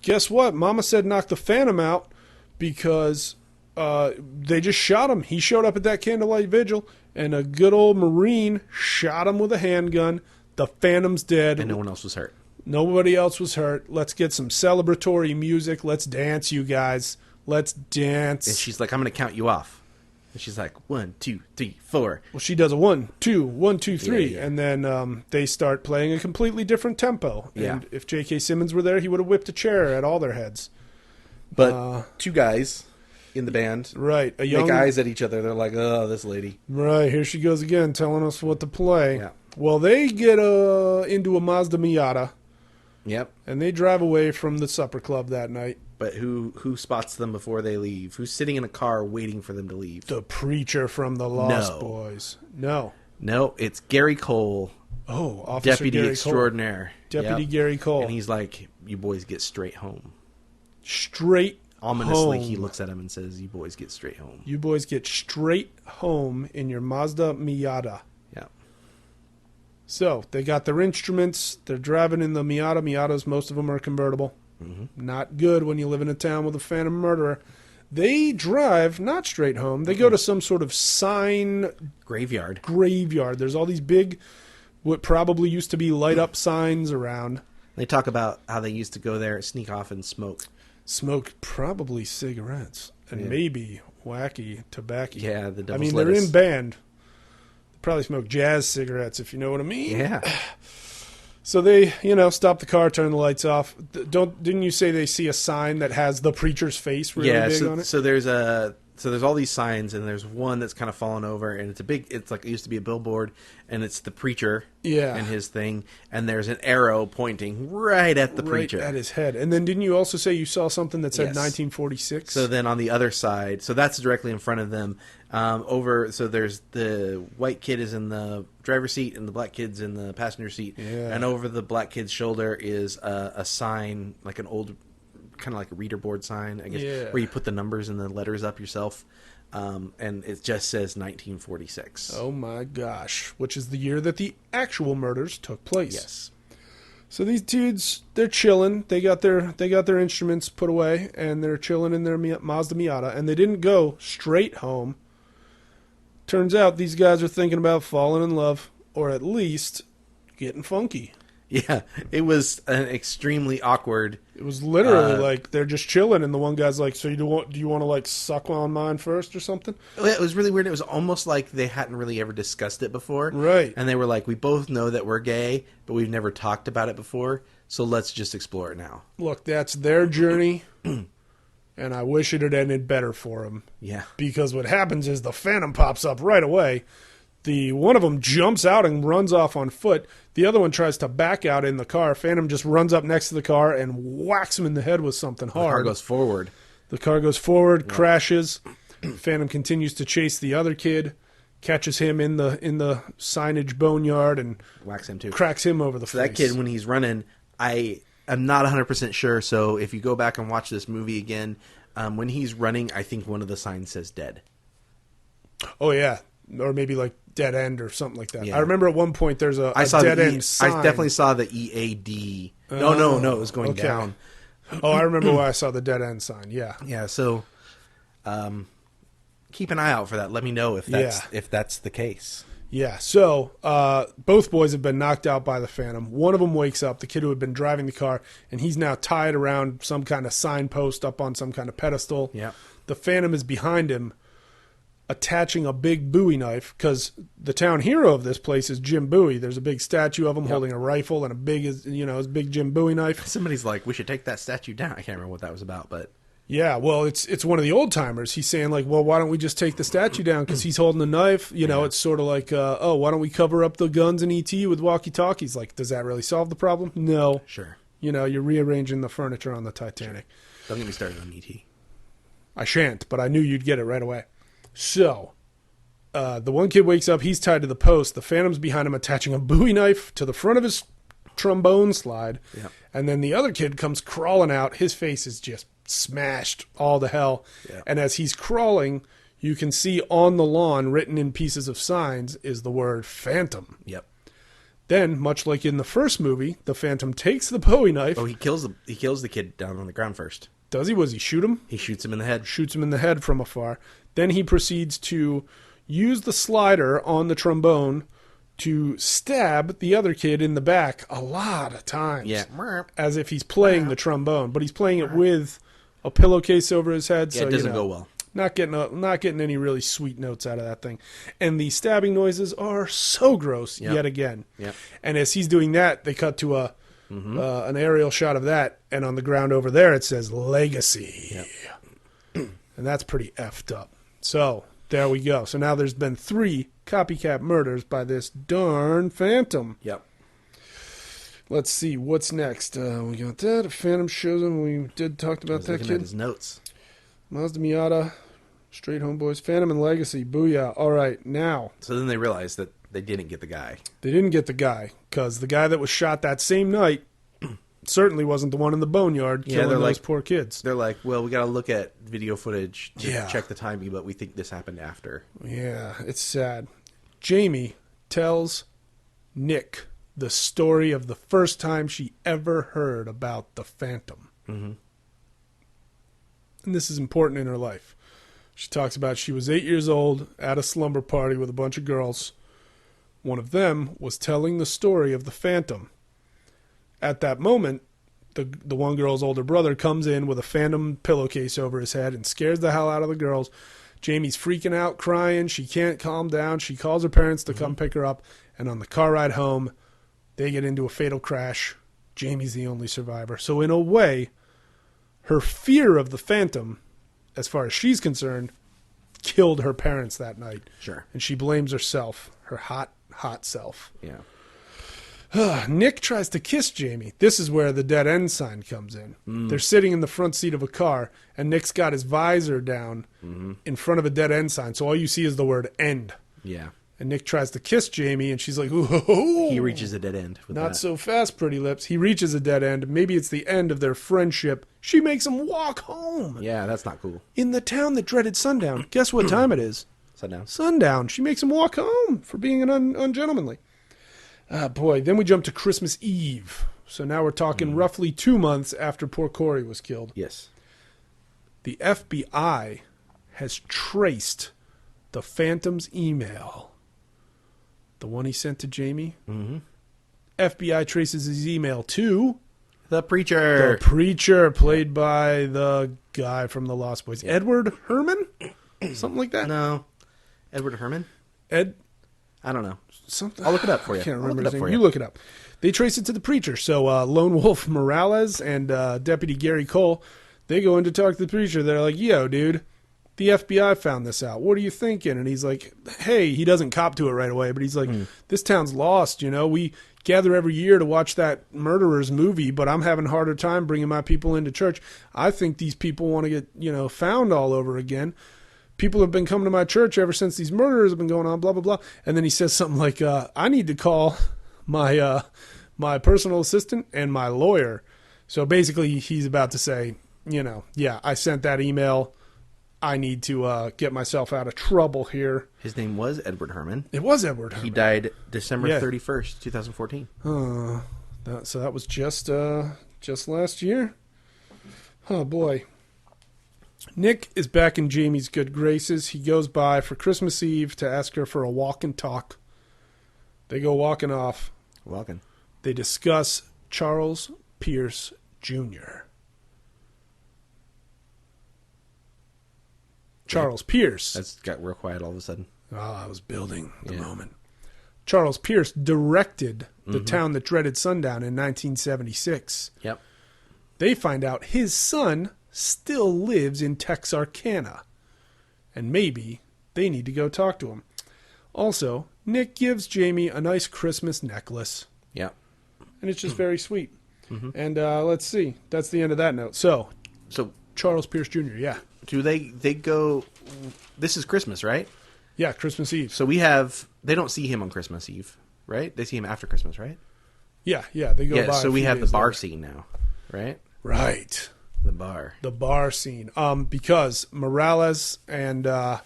"Guess what? Mama said knock the Phantom out because they just shot him. He showed up at that candlelight vigil, and a good old Marine shot him with a handgun. The Phantom's dead. And no one else was hurt. Nobody else was hurt. Let's get some celebratory music. Let's dance, you guys. Let's dance." And she's like, "I'm going to count you off." And she's like, 1, 2, 3, 4. Well, she does a 1, 2, 1, 2, 3. Yeah. And then they start playing a completely different tempo. Yeah. And if J.K. Simmons were there, he would have whipped a chair at all their heads. But 2 guys in the band make eyes at each other. They're like, "Oh, this lady." Right, here she goes again, telling us what to play. Yeah. Well, they get into a Mazda Miata. Yep. And they drive away from the supper club that night. But who spots them before they leave? Who's sitting in a car waiting for them to leave? The preacher from the Lost Boys. No, it's Gary Cole. Oh, Officer Deputy Gary Extraordinaire. Cole. Deputy Gary Cole. And he's like, "You boys get straight home." Straight Ominously, home. he looks at him and says, "You boys get straight home." You boys get straight home in your Mazda Miata. Yeah. So, they got their instruments. They're driving in the Miata. Miatas, most of them are convertible. Not good when you live in a town with a phantom murderer. They drive not straight home. They go to some sort of sign... Graveyard. There's all these big, what probably used to be light-up signs around. They talk about how they used to go there, sneak off, and smoke. Smoke probably cigarettes. And maybe wacky tobacco. Yeah, the devil's I mean, they're lettuce. in band. They probably smoke jazz cigarettes, if you know what I mean. Yeah. So they, stop the car, turn the lights off. Didn't you say they see a sign that has the preacher's face really big on it? So there's all these signs, and there's one that's kind of fallen over, and it's like it used to be a billboard, and it's the preacher and his thing, and there's an arrow pointing right at the preacher. Right at his head. And then didn't you also say you saw something that said Yes. 1946? So then on the other side, so that's directly in front of them. So there's the white kid is in the driver's seat and the black kid's in the passenger seat. Yeah. And over the black kid's shoulder is a sign, like an old, kind of like a reader board sign, I guess, where you put the numbers and the letters up yourself. And it just says 1946. Oh my gosh. Which is the year that the actual murders took place. Yes. So these dudes, they're chilling. They got their instruments put away, and they're chilling in their Mazda Miata, and they didn't go straight home. Turns out these guys are thinking about falling in love, or at least getting funky. Yeah, it was an extremely awkward. It was literally like they're just chilling, and the one guy's like, "So do you want to like suck on mine first or something?" It was really weird. It was almost like they hadn't really ever discussed it before, right? And they were like, "We both know that we're gay, but we've never talked about it before, so let's just explore it now." Look, that's their journey, and I wish it had ended better for them. Yeah, because what happens is the Phantom pops up right away. The one of them jumps out and runs off on foot. The other one tries to back out in the car. Phantom just runs up next to the car and whacks him in the head with something hard. The car goes forward. The car goes forward, crashes. Phantom continues to chase the other kid, catches him in the signage boneyard, and whacks him too. Cracks him over the face. That kid, when he's running, I am not 100% sure. So if you go back and watch this movie again, when he's running, I think one of the signs says "dead." Oh yeah, or maybe like dead end or something like that. Yeah. I remember at one point there's a dead end sign. I definitely saw the EAD. No, it was going down. Oh, I remember why I saw the dead end sign. Yeah. Yeah, so keep an eye out for that. Let me know if that's the case. Yeah, so both boys have been knocked out by the Phantom. One of them wakes up, the kid who had been driving the car, and he's now tied around some kind of signpost up on some kind of pedestal. Yeah. The Phantom is behind him, attaching a big Bowie knife, because the town hero of this place is Jim Bowie. There's a big statue of him holding a rifle and his big Jim Bowie knife. Somebody's like, we should take that statue down. I can't remember what that was about, but... Yeah, well, it's one of the old timers. He's saying like, well, why don't we just take the statue down? Because he's holding a knife. It's sort of like, why don't we cover up the guns in E.T. with walkie-talkies? Like, does that really solve the problem? No. Sure. You're rearranging the furniture on the Titanic. Sure. Don't get me started on E.T. I shan't, but I knew you'd get it right away. So, the one kid wakes up. He's tied to the post. The Phantom's behind him, attaching a Bowie knife to the front of his trombone slide. Yeah. And then the other kid comes crawling out. His face is just smashed all to hell. Yeah. And as he's crawling, you can see on the lawn, written in pieces of signs, is the word Phantom. Yep. Then, much like in the first movie, the Phantom takes the Bowie knife. Oh, he kills the kid down on the ground first. Does he? Was he shoot him? He shoots him in the head. Shoots him in the head from afar. Then he proceeds to use the slider on the trombone to stab the other kid in the back a lot of times. Yeah. As if he's playing the trombone, but he's playing it with a pillowcase over his head. Yeah, so it doesn't go well. Not getting any really sweet notes out of that thing. And the stabbing noises are so gross yet again. Yep. And as he's doing that, they cut to an aerial shot of that, and on the ground over there it says Legacy. Yep. And that's pretty effed up. So, there we go. So now there's been 3 copycat murders by this darn Phantom. Yep. Let's see, what's next? We got that. Phantom shows him. We talked about that looking kid. at his notes. Mazda Miata, Straight Homeboys, Phantom and Legacy. Booyah. All right, now. So then they realize that they didn't get the guy. They didn't get the guy, because the guy that was shot that same night certainly wasn't the one in the boneyard killing those poor kids. They're like, well, we got to look at video footage to check the timing, but we think this happened after. Yeah, it's sad. Jamie tells Nick the story of the first time she ever heard about the Phantom. Mm-hmm. And this is important in her life. She talks about she was 8 years old at a slumber party with a bunch of girls. One of them was telling the story of the Phantom. At that moment, the one girl's older brother comes in with a phantom pillowcase over his head and scares the hell out of the girls. Jamie's freaking out, crying. She can't calm down. She calls her parents to come pick her up. And on the car ride home, they get into a fatal crash. Jamie's the only survivor. So in a way, her fear of the Phantom, as far as she's concerned, killed her parents that night. Sure. And she blames herself, her hot self. Yeah. Nick tries to kiss Jamie. This is where the dead end sign comes in. They're sitting in the front seat of a car, and Nick's got his visor down in front of a dead end sign, so all you see is the word end. Yeah. And Nick tries to kiss Jamie, and she's like, ooh. He reaches a dead end. Not so fast, pretty lips. He reaches a dead end. Maybe it's the end of their friendship. She makes him walk home. Yeah, that's not cool. In the town that dreaded sundown. Guess what time it is? Sundown. Sundown. She makes him walk home for being an ungentlemanly. Boy, then we jump to Christmas Eve. So now we're talking roughly 2 months after poor Corey was killed. Yes. The FBI has traced the Phantom's email. The one he sent to Jamie. Mm-hmm. FBI traces his email to... The Preacher. The Preacher, played by the guy from The Lost Boys. Edward Herman? Something like that? No. Edward Herman? I don't know. Something. I'll look it up for you. I can't remember his name. You look it up. They trace it to the Preacher. So Lone Wolf Morales and Deputy Gary Cole, they go in to talk to the Preacher. They're like, yo, dude, the FBI found this out. What are you thinking? And he's like, hey, he doesn't cop to it right away, but he's like, this town's lost, you know. We gather every year to watch that Murderers movie, but I'm having a harder time bringing my people into church. I think these people want to get, found all over again. People have been coming to my church ever since these murders have been going on, blah, blah, blah. And then he says something like, I need to call my my personal assistant and my lawyer. So basically he's about to say, yeah, I sent that email. I need to get myself out of trouble here. His name was Edward Herman. It was Edward Herman. He died December 31st, 2014. So that was just last year? Oh, boy. Nick is back in Jamie's good graces. He goes by for Christmas Eve to ask her for a walk and talk. They go walking off. Walking. They discuss Charles Pierce Jr. Charles Pierce. That's got real quiet all of a sudden. Oh, I was building the moment. Charles Pierce directed The Town That Dreaded Sundown in 1976. Yep. They find out his son still lives in Texarkana. And maybe they need to go talk to him. Also, Nick gives Jamie a nice Christmas necklace. Yep. And it's just very sweet. And let's see. That's the end of that note. So Charles Pierce Jr., yeah. Do they go... This is Christmas, right? Yeah, Christmas Eve. So they don't see him on Christmas Eve, right? They see him after Christmas, right? Yeah, they go by. So we have the bar scene now, right? Right. The bar scene. Because Morales and the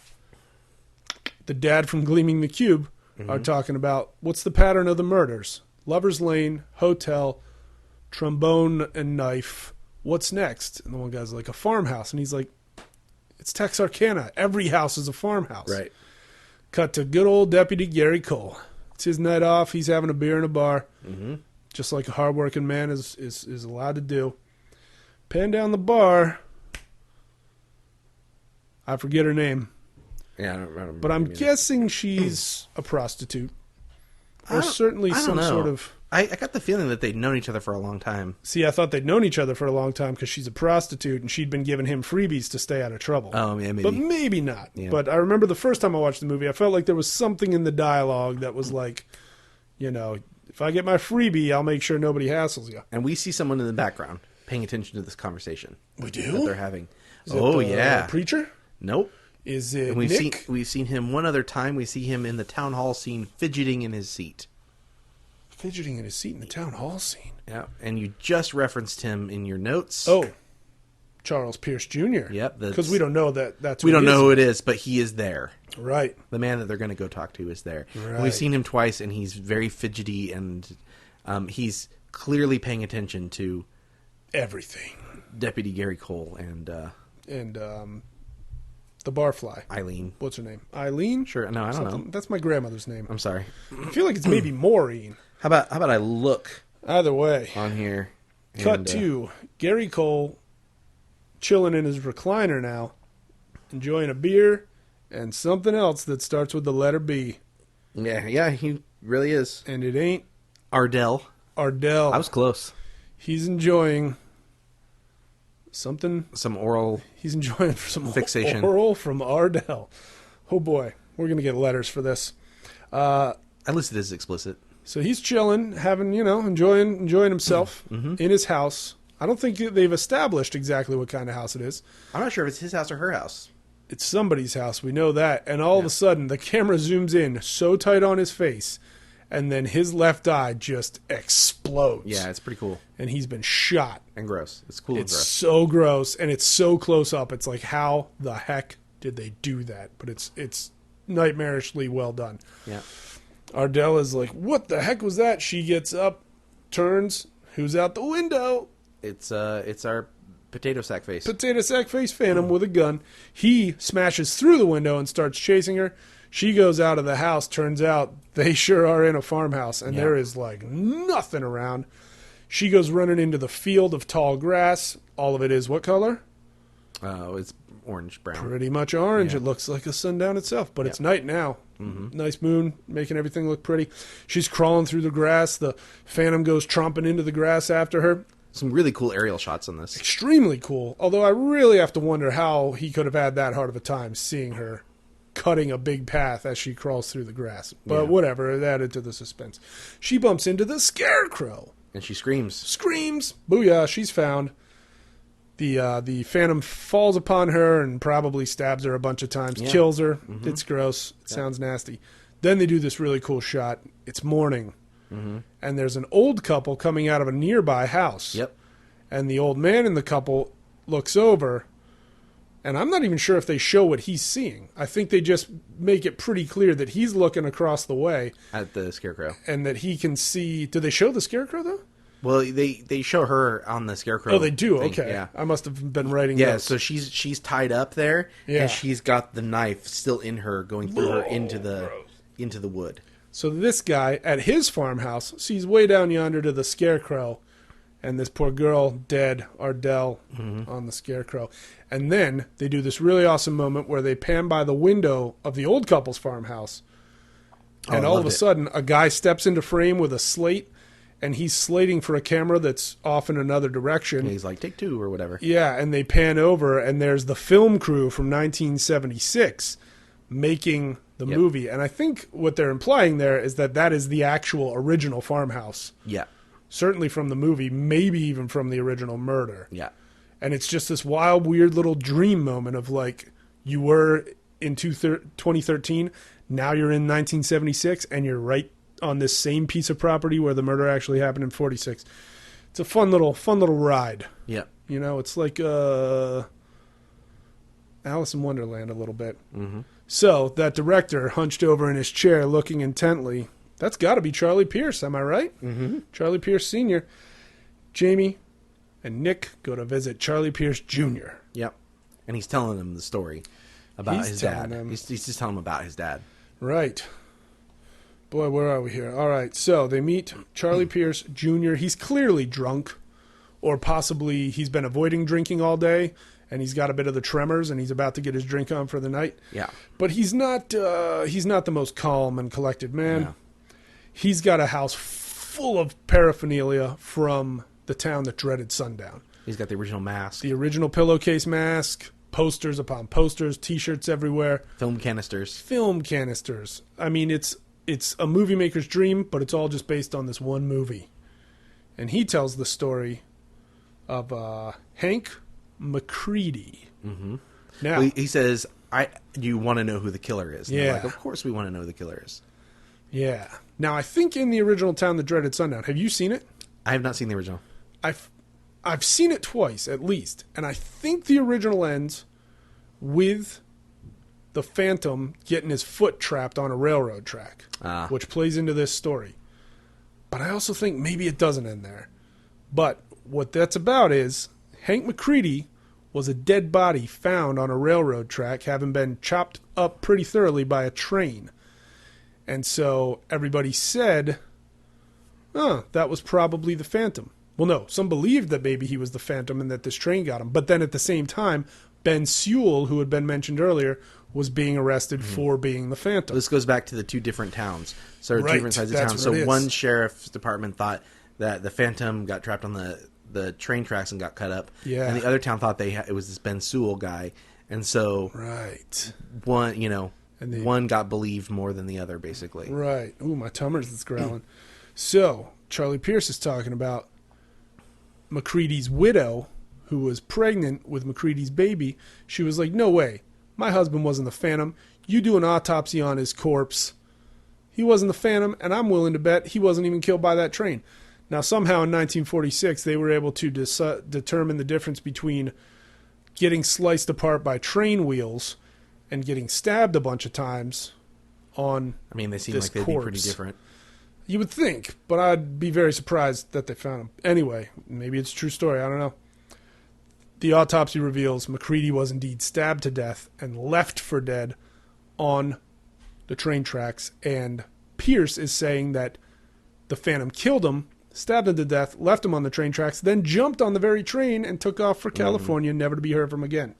dad from Gleaming the Cube are talking about what's the pattern of the murders. Lover's Lane, hotel, trombone and knife. What's next? And the one guy's like, a farmhouse. And he's like, it's Texarkana. Every house is a farmhouse. Right. Cut to good old Deputy Gary Cole. It's his night off. He's having a beer in a bar. Just like a hardworking man is allowed to do. Pan down the bar. I forget her name. Yeah, I don't remember. But I'm guessing she's a prostitute. Or certainly some sort of... I got the feeling that they'd known each other for a long time. See, I thought they'd known each other for a long time because she's a prostitute and she'd been giving him freebies to stay out of trouble. Oh, yeah, maybe. But maybe not. Yeah. But I remember the first time I watched the movie, I felt like there was something in the dialogue that was like, if I get my freebie, I'll make sure nobody hassles you. And we see someone in the background paying attention to this conversation. We do? That they're having. Is it the yeah. Preacher? Nope. Is it And Nick? we've seen him one other time. We see him in the town hall scene fidgeting in his seat. Fidgeting in his seat in the town hall scene. Yeah, and you just referenced him in your notes. Oh, Charles Pierce Jr. Yep. Because we don't know that's we don't know who it is, but he is there. Right. The man that they're going to go talk to is there. Right. And we've seen him twice, and he's very fidgety, and he's clearly paying attention to everything. Deputy Gary Cole and the barfly. Eileen. What's her name? Eileen? Sure. No, I don't know. That's my grandmother's name. I'm sorry. I feel like it's maybe Maureen. How about I look Either way. on here? Cut to Gary Cole chilling in his recliner now, enjoying a beer and something else that starts with the letter B. Yeah, he really is. And it ain't Ardell. I was close. He's enjoying something. Some oral. He's enjoying some fixation. Oral from Ardell. Oh boy, we're gonna get letters for this. I listed as explicit. So he's chilling, having enjoying himself Mm-hmm. in his house. I don't think they've established exactly what kind of house it is. I'm not sure if it's his house or her house. It's somebody's house. We know that. And all of a sudden, the camera zooms in so tight on his face, and then his left eye just explodes. Yeah, it's pretty cool. And he's been shot. And gross. It's cool and It's gross. so gross, and it's so close up. It's like, how the heck did they do that? But it's nightmarishly well done. Yeah. Ardell is like, what the heck was that? She gets up, turns. Who's out the window? It's our potato sack face. Potato sack face Phantom with a gun. He smashes through the window and starts chasing her. She goes out of the house. Turns out they sure are in a farmhouse, and there is like nothing around. She goes running into the field of tall grass. All of it is what color? It's orange brown. Pretty much orange. Yeah. It looks like a sundown itself, but it's night now. Mm-hmm. Nice moon, making everything look pretty. She's crawling through the grass. The Phantom goes tromping into the grass after her. Some really cool aerial shots on this. Extremely cool. Although I really have to wonder how he could have had that hard of a time seeing her cutting a big path as she crawls through the grass. But whatever, it added to the suspense. She bumps into the Scarecrow. And she screams. Screams. Booyah, she's found. The Phantom falls upon her and probably stabs her a bunch of times. Yeah. Kills her. Mm-hmm. It's gross. It sounds nasty. Then they do this really cool shot. It's morning. Mm-hmm. And there's an old couple coming out of a nearby house. Yep. And the old man in the couple looks over, and I'm not even sure if they show what he's seeing. I think they just make it pretty clear that he's looking across the way. At the Scarecrow. And that he can see... Do they show the Scarecrow, though? Well, they show her on the Scarecrow. Oh, they do? thing. Okay. Yeah. I must have been writing Yeah, notes. so she's tied up there, and she's got the knife still in her, going through her into the wood. So this guy, at his farmhouse, sees way down yonder to the Scarecrow, and this poor girl dead, Ardell, on the Scarecrow. And then they do this really awesome moment where they pan by the window of the old couple's farmhouse, and all of a sudden, a guy steps into frame with a slate, and he's slating for a camera that's off in another direction. And he's like, take two or whatever. Yeah, and they pan over, and there's the film crew from 1976 making the movie. And I think what they're implying there is that is the actual original farmhouse. Yeah. Certainly from the movie, maybe even from the original Murder. Yeah. And it's just this wild, weird little dream moment of like, you were in 2013, now you're in 1976, and you're right on this same piece of property where the murder actually happened in 46. It's a fun little ride. Yeah. You know, it's like Alice in Wonderland a little bit. Mm-hmm. So that director hunched over in his chair looking intently. That's got to be Charlie Pierce, am I right? Mm-hmm. Charlie Pierce Sr. Jamie and Nick go to visit Charlie Pierce Jr. Yep. And he's telling them the story about his dad. He's just telling them about his dad. Right. Boy, where are we here? All right, so they meet Charlie Pierce Jr. He's clearly drunk, or possibly he's been avoiding drinking all day, and he's got a bit of the tremors, and he's about to get his drink on for the night. Yeah. But he's not the most calm and collected man. No. He's got a house full of paraphernalia from the town that dreaded sundown. He's got the original mask. The original pillowcase mask, posters upon posters, T-shirts everywhere. Film canisters. Film canisters. I mean, it's a movie maker's dream, but it's all just based on this one movie. And he tells the story of Hank McCready. Mm-hmm. Now, Well, he says, you want to know who the killer is. And Yeah. they're like, of course we want to know who the killer is. Yeah. Now, I think in the original Town, the Dreaded Sundown, have you seen it? I have not seen the original. I've seen it twice, at least. And I think the original ends with the Phantom getting his foot trapped on a railroad track, which plays into this story. But I also think maybe it doesn't end there. But what that's about is Hank McCready was a dead body found on a railroad track, having been chopped up pretty thoroughly by a train. And so everybody said, that was probably the Phantom. Well, no, some believed that maybe he was the Phantom and that this train got him. But then at the same time, Ben Sewell, who had been mentioned earlier, was being arrested for being the Phantom. This goes back to the two different towns. So two Right, different sides of that's town. what it So is. one sheriff's department thought that the Phantom got trapped on the train tracks and got cut up. Yeah. And the other town thought it was this Ben Sewell guy. And so Right. one got believed more than the other, basically. Right. Ooh, my tumors is growling. So, Charlie Pierce is talking about McCready's widow, who was pregnant with McCready's baby. She was like, no way. My husband wasn't the Phantom. You do an autopsy on his corpse. He wasn't the Phantom, and I'm willing to bet he wasn't even killed by that train. Now, somehow in 1946, they were able to determine the difference between getting sliced apart by train wheels and getting stabbed a bunch of times on I mean, they seem this like they'd corpse. be pretty different. You would think, but I'd be very surprised that they found him. Anyway, maybe it's a true story. I don't know. The autopsy reveals McCready was indeed stabbed to death and left for dead on the train tracks. And Pierce is saying that the Phantom killed him, stabbed him to death, left him on the train tracks, then jumped on the very train and took off for California, never to be heard from again.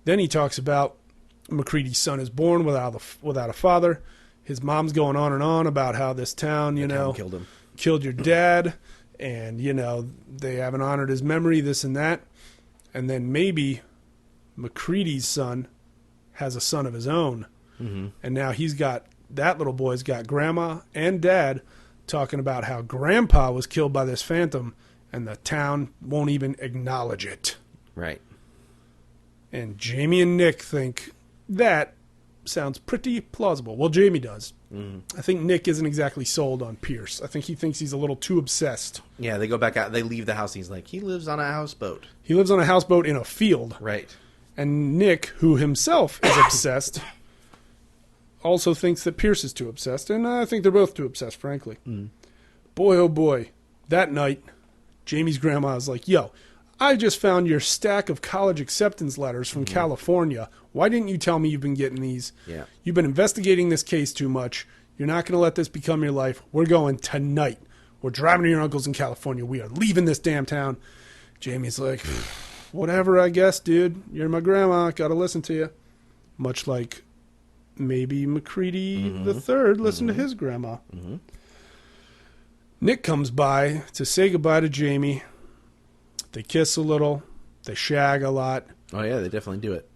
Then he talks about McCready's son is born without a father. His mom's going on and on about how this town, Killed him. killed your dad, and, they haven't honored his memory, this and that. And then maybe McCready's son has a son of his own. Mm-hmm. And now that little boy's got grandma and dad talking about how grandpa was killed by this Phantom, and the town won't even acknowledge it. Right. And Jamie and Nick think that sounds pretty plausible. Well, Jamie does. I think Nick isn't exactly sold on Pierce. I think he thinks he's a little too obsessed. Yeah, they go back out. They leave the house. And he's like, he lives on a houseboat. He lives on a houseboat in a field. Right. And Nick, who himself is obsessed, also thinks that Pierce is too obsessed. And I think they're both too obsessed, frankly. Boy, oh boy. That night, Jamie's grandma is like, yo, I just found your stack of college acceptance letters from California. Why didn't you tell me you've been getting these? Yeah. You've been investigating this case too much. You're not going to let this become your life. We're going tonight. We're driving to your uncle's in California. We are leaving this damn town. Jamie's like, whatever, I guess, dude. You're my grandma. Got to listen to you. Much like maybe McCready the third listened to his grandma. Nick comes by to say goodbye to Jamie. They kiss a little. They shag a lot. Oh, yeah, they definitely do it.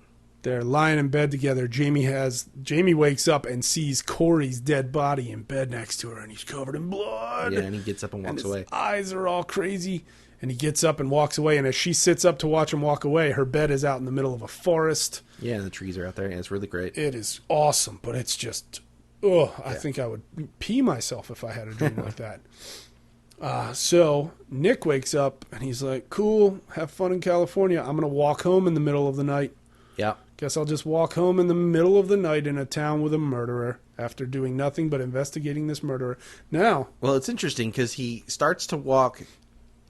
They're lying in bed together. Jamie wakes up and sees Corey's dead body in bed next to her, and he's covered in blood. Yeah, and he gets up and walks away. His eyes are all crazy, and he gets up and walks away. And as she sits up to watch him walk away, her bed is out in the middle of a forest. Yeah, and the trees are out there, and it's really great. It is awesome, but it's just, I think I would pee myself if I had a dream like that. So Nick wakes up, and he's like, cool, have fun in California. I'm going to walk home in the middle of the night. Yeah. Guess I'll just walk home in the middle of the night in a town with a murderer after doing nothing but investigating this murderer. Now... Well, it's interesting because he starts to walk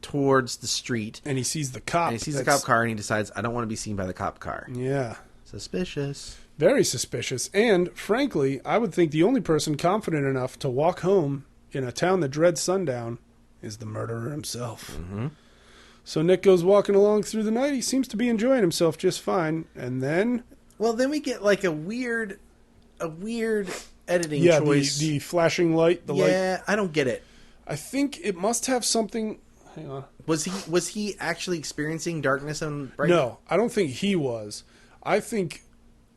towards the street. And he sees the cop. And he sees the cop car, and he decides, I don't want to be seen by the cop car. Yeah. Suspicious. Very suspicious. And, frankly, I would think the only person confident enough to walk home in a town that dreads sundown is the murderer himself. Mm-hmm. So Nick goes walking along through the night. He seems to be enjoying himself just fine. And then... Well, then we get like a weird editing yeah, choice. the flashing light. The light. Yeah, I don't get it. I think it must have something... Hang on. Was he actually experiencing darkness and brightness? No, I don't think he was. I think,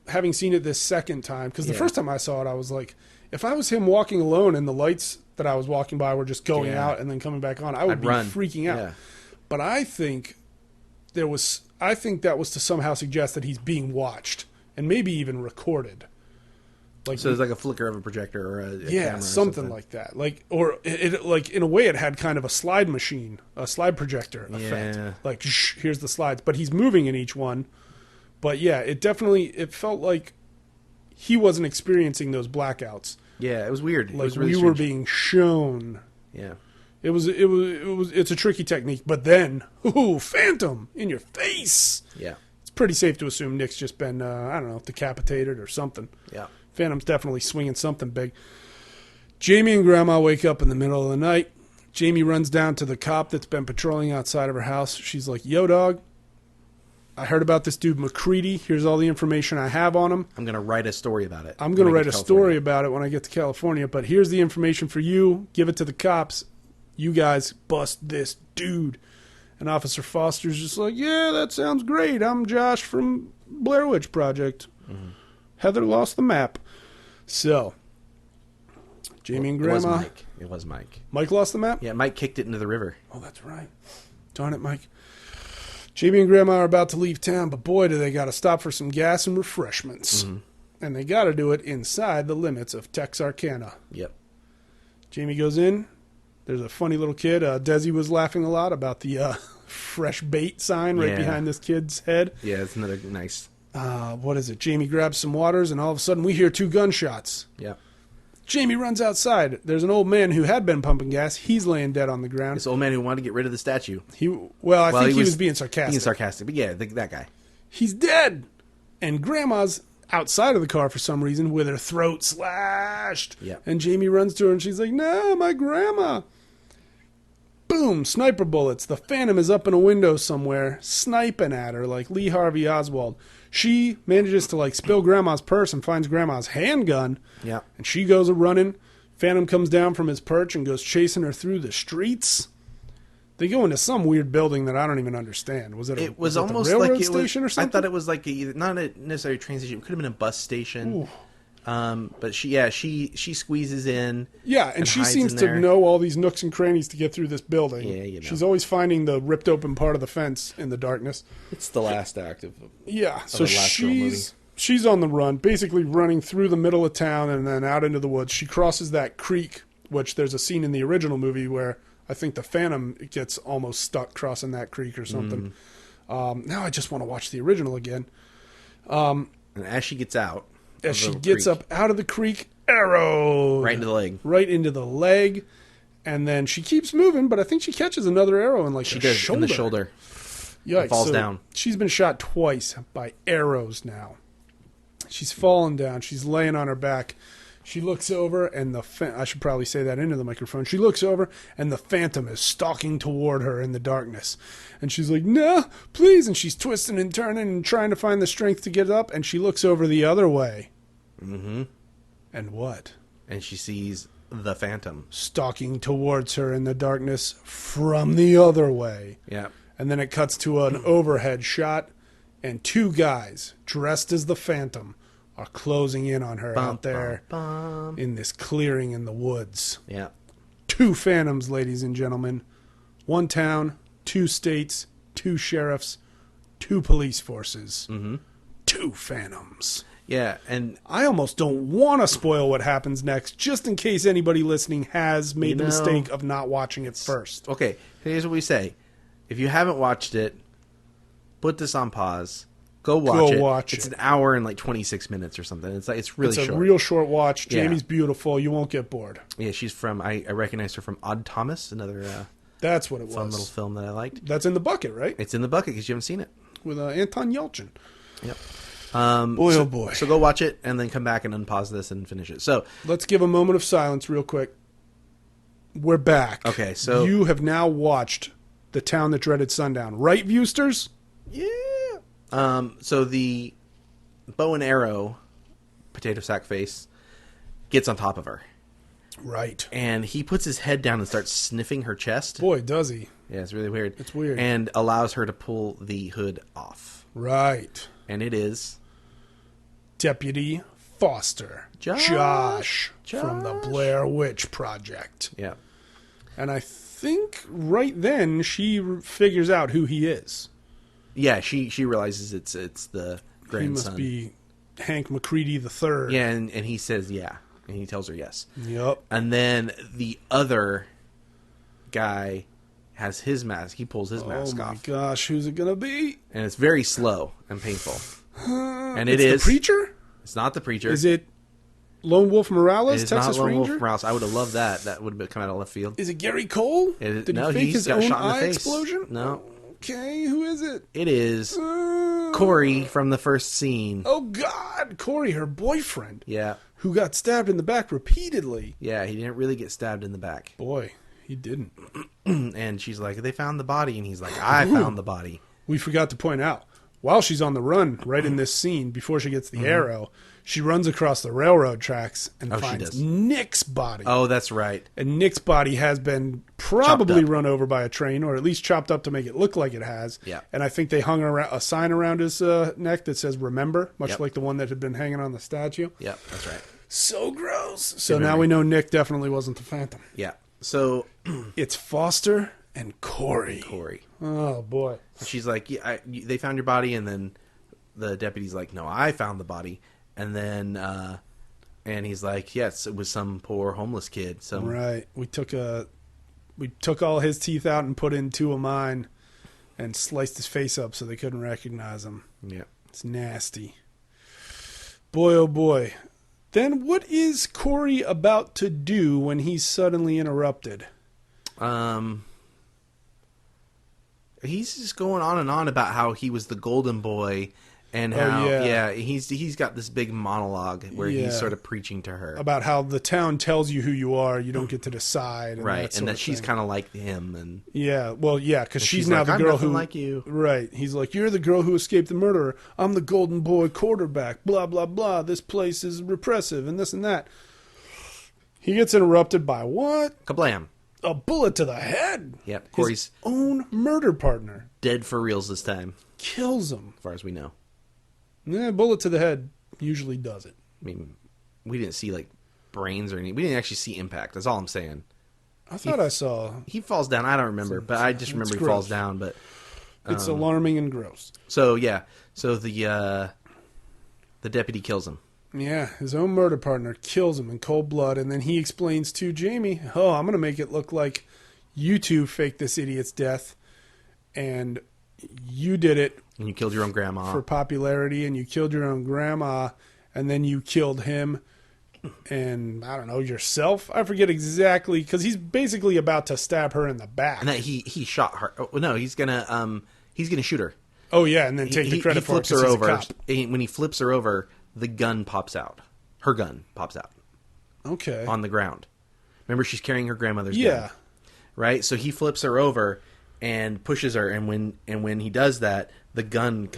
having seen it this second time, because the first time I saw it, I was like, if I was him walking alone and the lights that I was walking by were just going out and then coming back on, I would be freaking out. Yeah. But I think that was to somehow suggest that he's being watched and maybe even recorded. Like, so there's like a flicker of a projector or a yeah, camera or something like that. Like, or it like in a way it had kind of a slide machine, a slide projector effect. Yeah. Like, here's the slides, but he's moving in each one. But yeah, it felt like he wasn't experiencing those blackouts. Yeah, it was weird. Like, it was really we were strange. being shown. Yeah. It's a tricky technique, but then, ooh, Phantom in your face. Yeah. It's pretty safe to assume Nick's just been, I don't know, decapitated or something. Yeah. Phantom's definitely swinging something big. Jamie and Grandma wake up in the middle of the night. Jamie runs down to the cop that's been patrolling outside of her house. She's like, yo, dog, I heard about this dude McCready. Here's all the information I have on him. I'm going to write a story about it. I'm going to write a story about it when I get to California, but here's the information for you. Give it to the cops. You guys bust this dude. And Officer Foster's just like, yeah, that sounds great. I'm Josh from Blair Witch Project. Mm-hmm. Heather lost the map. So, Jamie and Grandma. It was Mike. Mike lost the map? Yeah, Mike kicked it into the river. Oh, that's right. Darn it, Mike. Jamie and Grandma are about to leave town, but boy, do they got to stop for some gas and refreshments. Mm-hmm. And they got to do it inside the limits of Texarkana. Yep. Jamie goes in. There's a funny little kid. Desi was laughing a lot about the fresh bait sign right behind this kid's head. Yeah, it's another nice. What is it? Jamie grabs some waters, and all of a sudden we hear 2 gunshots. Yeah. Jamie runs outside. There's an old man who had been pumping gas. He's laying dead on the ground. This old man who wanted to get rid of the statue. I think he was being sarcastic. But yeah, that guy. He's dead. And Grandma's outside of the car for some reason with her throat slashed. Yeah. And Jamie runs to her, and she's like, no, my grandma. Boom, sniper bullets. The Phantom is up in a window somewhere, sniping at her like Lee Harvey Oswald. She manages to spill Grandma's purse and finds Grandma's handgun. Yeah. And she goes running. Phantom comes down from his perch and goes chasing her through the streets. They go into some weird building that I don't even understand. Was it almost the railroad like station or something? I thought it was like not necessarily a train station. It could have been a bus station. Ooh. But she squeezes in. Yeah, and she seems to know all these nooks and crannies to get through this building. Yeah, you know. She's always finding the ripped open part of the fence in the darkness. It's the last act of so she's on the run, basically running through the middle of town and then out into the woods. She crosses that creek, which there's a scene in the original movie where I think the Phantom gets almost stuck crossing that creek or something. Now I just want to watch the original again. And as she gets out. As she gets up out of the creek, arrow! Right into the leg. Right into the leg. And then she keeps moving, but I think she catches another arrow in the shoulder. In the shoulder. Yikes. Falls down. She's been shot twice by arrows now. She's fallen down. She's laying on her back. She looks over, and I should probably say that into the microphone. She looks over, and the Phantom is stalking toward her in the darkness. And she's like, no, please. And she's twisting and turning and trying to find the strength to get up, and she looks over the other way. Mm-hmm. And what? And she sees the Phantom. Stalking towards her in the darkness from the other way. Yeah. And then it cuts to an overhead shot, and 2 guys dressed as the Phantom are closing in on her out there in this clearing in the woods. Yeah. 2 Phantoms, ladies and gentlemen. 1 town, 2 states, 2 sheriffs, 2 police forces. Mm-hmm. 2 Phantoms. Yeah, and I almost don't want to spoil what happens next, just in case anybody listening has made the mistake of not watching it first. Okay, here's what we say. If you haven't watched it, put this on pause. Go watch it. It's an hour and 26 minutes or something. It's really short. It's a real short watch. Jamie's beautiful. You won't get bored. Yeah, she's from. I recognized her from Odd Thomas, another. That's what it was. Fun little film that I liked. That's in the bucket, right? It's in the bucket because you haven't seen it with Anton Yelchin. Yep. Oh boy. So go watch it and then come back and unpause this and finish it. So let's give a moment of silence real quick. We're back. Okay, so you have now watched The Town That Dreaded Sundown, right, Viewsters? Yeah. So the bow and arrow, potato sack face, gets on top of her. Right. And he puts his head down and starts sniffing her chest. Boy, does he. Yeah, it's really weird. It's weird. And allows her to pull the hood off. Right. And it is Deputy Foster. Josh from the Blair Witch Project. Yeah. And I think right then she figures out who he is. Yeah, she realizes it's the grandson. He must be Hank McCready III. Yeah, and he says yeah. And he tells her yes. Yep. And then the other guy has his mask. He pulls his mask off. Oh my gosh, who's it gonna be? And it's very slow and painful. And it's the preacher? It's not the preacher. Is it Lone Wolf Morales, It is Texas not Lone Ranger? Wolf Morales. I would have loved that. That would have come out of left field. Is it Gary Cole? Did he fake his got own shot in the eye face. explosion? No. Okay, who is it? It is Corey from the first scene. Oh God, Corey, her boyfriend. Yeah. Who got stabbed in the back repeatedly. Yeah, he didn't really get stabbed in the back. Boy, he didn't. And she's like, they found the body. And he's like, I found the body. We forgot to point out, while she's on the run, right in this scene, before she gets the arrow, she runs across the railroad tracks and finds Nick's body. Oh, that's right. And Nick's body has been probably run over by a train, or at least chopped up to make it look like it has. Yeah. And I think they hung a sign around his neck that says "Remember," much like the one that had been hanging on the statue. Yep, that's right. So gross. So now we know Nick definitely wasn't the Phantom. Yeah. So it's Foster and Corey. Oh boy. She's like, yeah, they found your body, and then the deputy's like, no, I found the body. And then, and he's like, yes, it was some poor homeless kid. Right. We took all his teeth out and put in two of mine, and sliced his face up so they couldn't recognize him. Yeah. It's nasty. Boy, oh boy. Then what is Corey about to do when he's suddenly interrupted? He's just going on and on about how he was the golden boy. And how, he's got this big monologue where he's sort of preaching to her. About how the town tells you who you are, you don't get to decide. And right, and that she's kind of like him. And because she's now like, the girl who... like you. Right, he's like, you're the girl who escaped the murderer. I'm the golden boy quarterback, blah, blah, blah. This place is repressive and this and that. He gets interrupted by what? Kablam. A bullet to the head. Yep, Corey's his own murder partner. Dead for reals this time. Kills him. As far as we know. Yeah, bullet to the head usually does it. I mean, we didn't see, like, brains or anything. We didn't actually see impact. That's all I'm saying. I thought I saw... He falls down. I don't remember, but I just remember he falls down. But it's alarming and gross. So, yeah. So the deputy kills him. Yeah, his own murder partner kills him in cold blood, and then he explains to Jamie, I'm going to make it look like you two faked this idiot's death, and you did it. And you killed your own grandma. For popularity, and you killed your own grandma, and then you killed him, and, I don't know, yourself? I forget exactly, because he's basically about to stab her in the back. And that he shot her. Oh, no, he's gonna shoot her. Oh, yeah, and then take the credit for it because he's a cop. When he flips her over, the gun pops out. Her gun pops out. Okay. On the ground. Remember, she's carrying her grandmother's gun. Right? So he flips her over and pushes her, and when he does that, the gun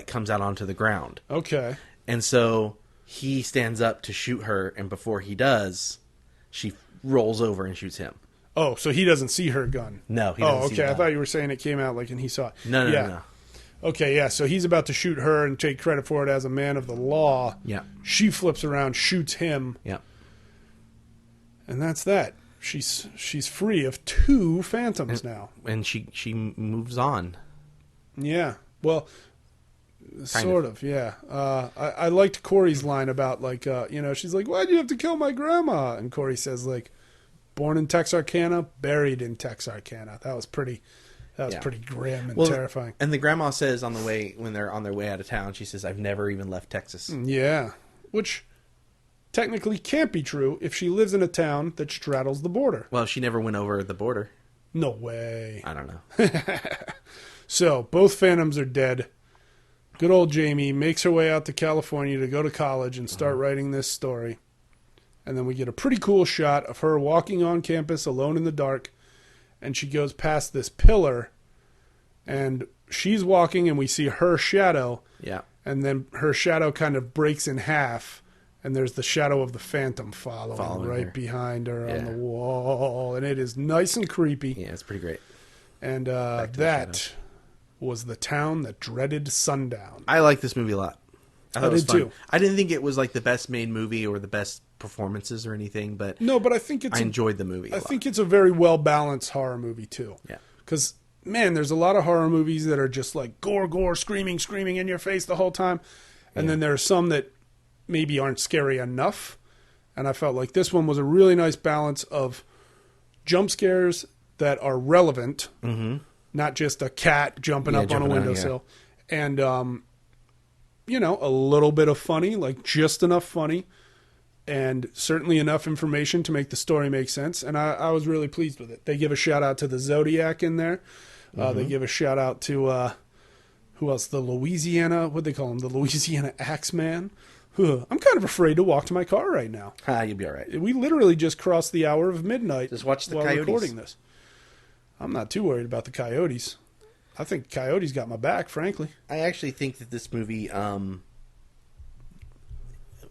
comes out onto the ground. Okay. And so he stands up to shoot her, and before he does, she rolls over and shoots him. Oh, so he doesn't see her gun. No, he doesn't see the gun. I thought you were saying it came out and he saw it. No. Okay, yeah, so he's about to shoot her and take credit for it as a man of the law. Yeah. She flips around, shoots him. Yeah. And that's that. She's free of two phantoms now. And she moves on. Yeah. Well, sort of, yeah. I liked Corey's line about, she's like, why'd you have to kill my grandma? And Corey says, born in Texarkana, buried in Texarkana. That was pretty grim and terrifying. And the grandma says when they're on their way out of town, she says, I've never even left Texas. Yeah. Which technically can't be true if she lives in a town that straddles the border. Well, she never went over the border. No way. I don't know. So, both phantoms are dead. Good old Jamie makes her way out to California to go to college and start writing this story. And then we get a pretty cool shot of her walking on campus alone in the dark. And she goes past this pillar. And she's walking and we see her shadow. Yeah. And then her shadow kind of breaks in half. And there's the shadow of the phantom following right her behind her on the wall. And it is nice and creepy. Yeah, it's pretty great. And that was the town that dreaded sundown. I like this movie a lot. I thought it was did fun. too. I didn't think it was like the best made movie or the best performances or anything, but I think I enjoyed the movie. I think it's a very well balanced horror movie too. Yeah. Because man, there's a lot of horror movies that are just like gore, screaming in your face the whole time, and then there are some that maybe aren't scary enough. And I felt like this one was a really nice balance of jump scares that are relevant, not just a cat jumping up on a windowsill. And, you know, a little bit of funny, like just enough funny, and certainly enough information to make the story make sense. And I was really pleased with it. They give a shout out to the Zodiac in there. They give a shout out to, who else? The Louisiana, what'd they call him? The Louisiana Axeman. I'm kind of afraid to walk to my car right now. You'll be all right. We literally just crossed the hour of midnight. Just watch the while coyotes. recording this. I'm not too worried about the coyotes. I think coyotes got my back, frankly. I actually think that this movie, I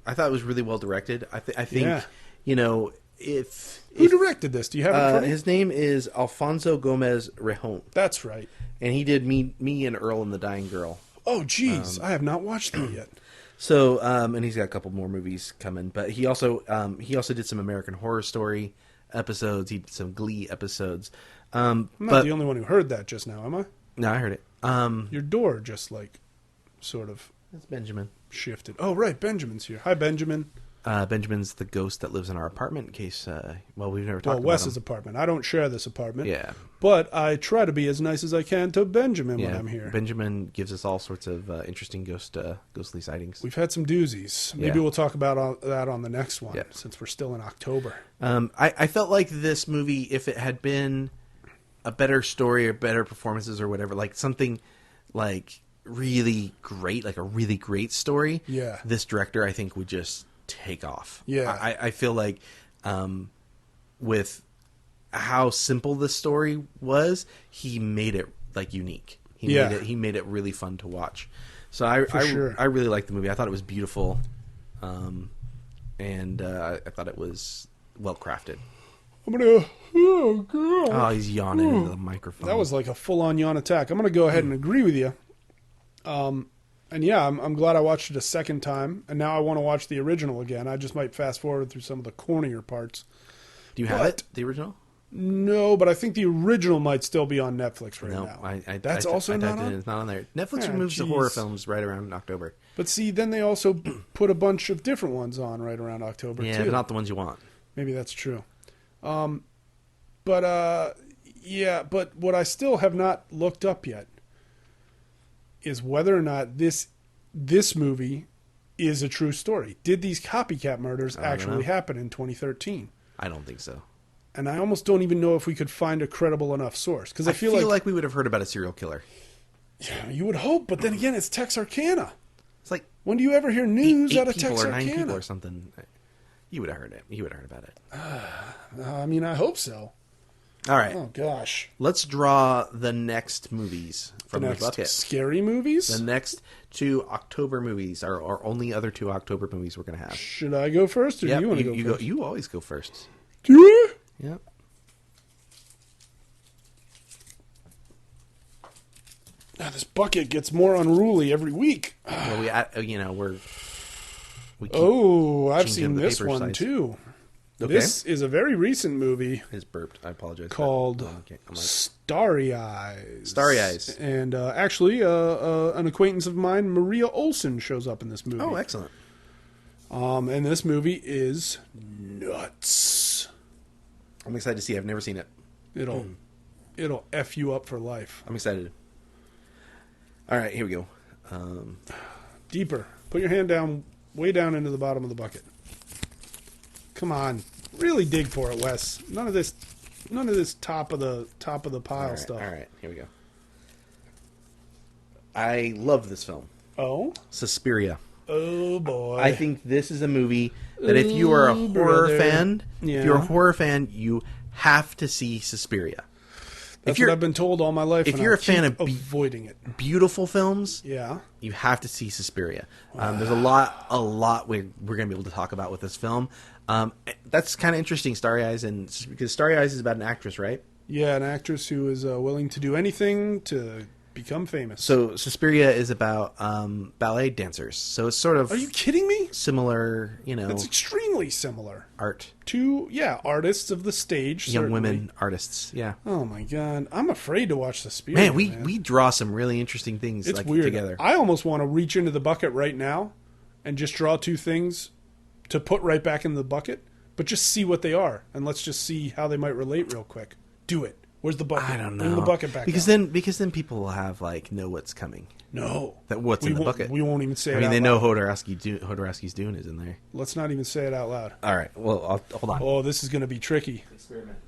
thought it was really well directed. I think, you know, Who directed this? Do you have it in front of you? His name is Alfonso Gomez Rejon. That's right. And he did Me and Earl and the Dying Girl. Oh, geez. I have not watched that yet. So, and he's got a couple more movies coming, but he also did some American Horror Story episodes. He did some Glee episodes. I'm not the only one who heard that just now, am I? No, I heard it. Your door just like sort of It's Benjamin. shifted. Oh, right. Benjamin's here. Hi, Benjamin. Benjamin's the ghost that lives in our apartment in case, we've never talked about Wes's him. apartment. I don't share this apartment. Yeah. But I try to be as nice as I can to Benjamin when I'm here. Benjamin gives us all sorts of interesting ghostly sightings. We've had some doozies. Maybe Yeah. we'll talk about that on the next one, Yeah. since we're still in October. I felt like this movie, if it had been a better story or better performances or whatever, like something like really great, like a really great story, this director, I think, would just take off. I feel like with how simple the story was, he made it like unique. He made it really fun to watch. So I really liked the movie. I thought it was beautiful, and I thought it was well crafted. Oh, God. Oh, he's yawning into the microphone. That was like a full-on yawn attack. I'm going to go ahead and agree with you. And yeah, I'm glad I watched it a second time, and now I want to watch the original again. I just might fast forward through some of the cornier parts. Do you have it, the original? No, but I think the original might still be on Netflix right now. That's also not on? It's not on there. Netflix removes the horror films right around October. But see, then they also put a bunch of different ones on right around October, too. Yeah, but not the ones you want. Maybe that's true. But what I still have not looked up yet is whether or not this movie is a true story. Did these copycat murders actually happen in 2013? I don't think so. And I almost don't even know if we could find a credible enough source. Because I feel like we would have heard about a serial killer. Yeah, you would hope, but then again, it's Texarkana. It's like, when do you ever hear news out of Texarkana? 9 people or something. You would have heard it. You would have heard about it. I mean, I hope so. All right. Oh, gosh. Let's draw the next movies from the bucket. Scary movies? The next 2 October movies are our only other 2 October movies we're going to have. Should I go first, or do you want to go first? You always go first. Do you? Yep. Now, this bucket gets more unruly every week. Well, we keep I've changing seen the this paper one, size. too. Okay. This is a very recent movie. It's burped. I apologize. Called Starry Eyes. Starry Eyes. And actually, an acquaintance of mine, Maria Olsen, shows up in this movie. Oh, excellent. And this movie is nuts. I'm excited to see it. I've never seen it. It'll F you up for life. I'm excited. All right, here we go. Deeper. Put your hand down, way down into the bottom of the bucket. Come on, really dig for it, Wes. None of this top of the pile stuff. All right, here we go. I love this film. Oh, Suspiria. Oh boy! I think this is a movie that if you are a horror fan, you have to see Suspiria. That's what I've been told all my life. If you're a fan of avoiding it, beautiful films, yeah, you have to see Suspiria. There's a lot we're going to be able to talk about with this film. That's kind of interesting, Starry Eyes, because Starry Eyes is about an actress, right? Yeah, an actress who is willing to do anything to become famous. So Suspiria is about ballet dancers. So it's sort of... Are you kidding me? Similar, It's extremely similar. Art. To, artists of the stage. Young certainly. women artists, yeah. Oh my God. I'm afraid to watch Suspiria. Man, we draw some really interesting things it's weird. together. I almost want to reach into the bucket right now and just draw two things to put right back in the bucket, but just see what they are, and let's just see how they might relate real quick. Do it. Where's the bucket? I don't know. Bring the bucket back because out. then people will have know what's coming. No. That what's in the bucket. We won't even say it out loud. I mean, they know Hodorowski's Dune is in there. Let's not even say it out loud. All right. Well, hold on. Oh, this is going to be tricky. Experiment.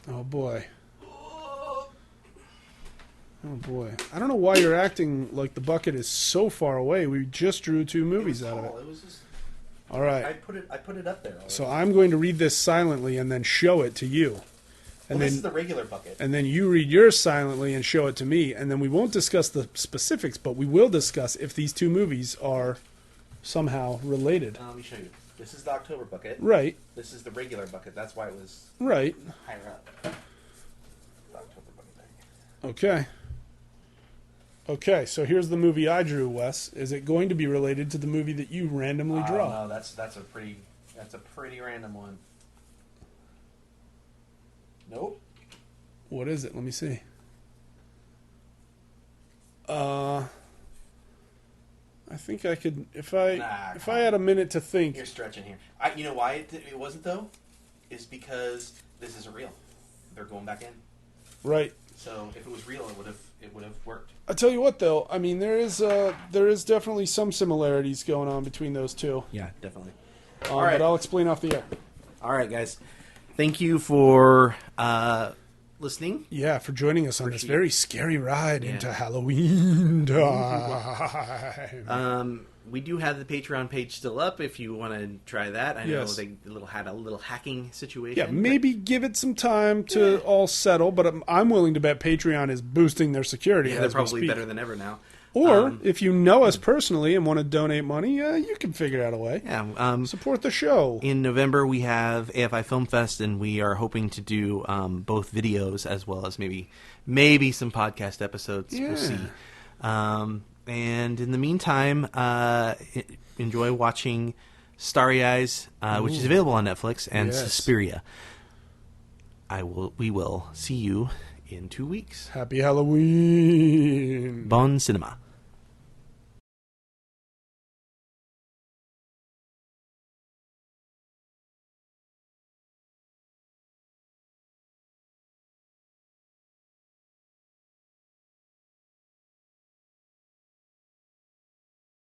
Oh, boy. Oh, boy. I don't know why you're acting like the bucket is so far away. We just drew two movies out of it. It was just... All right. I put it up there already. So I'm going to read this silently and then show it to you. And this then, is the regular bucket. And then you read yours silently and show it to me. And then we won't discuss the specifics, but we will discuss if these two movies are somehow related. Let me show you. This is the October bucket. Right. This is the regular bucket. That's why it was right higher up. The October bucket there. Okay. Okay, so here's the movie I drew, Wes. Is it going to be related to the movie that you randomly draw? No, that's a pretty random one. Nope. What is it? Let me see. I think I could if I had a minute to think. You're stretching here. You know why it wasn't though? Is because this isn't real. They're going back in. Right. So if it was real, it would have worked. I tell you what, though. I mean, there is definitely some similarities going on between those two. Yeah, definitely. All right, but I'll explain off the air. All right, guys. Thank you for listening. Yeah, for joining us on this very scary ride into Halloween time. We do have the Patreon page still up if you want to try that. I know they had a little hacking situation. Yeah, maybe give it some time to all settle, but I'm willing to bet Patreon is boosting their security. Yeah, they're probably better than ever now. Or if you know us personally and want to donate money, you can figure out a way. Yeah, support the show. In November, we have AFI Film Fest, and we are hoping to do both videos as well as maybe some podcast episodes. Yeah. We'll see. And in the meantime, enjoy watching Starry Eyes, which is available on Netflix, and Suspiria. We will see you in 2 weeks. Happy Halloween. Bon cinema.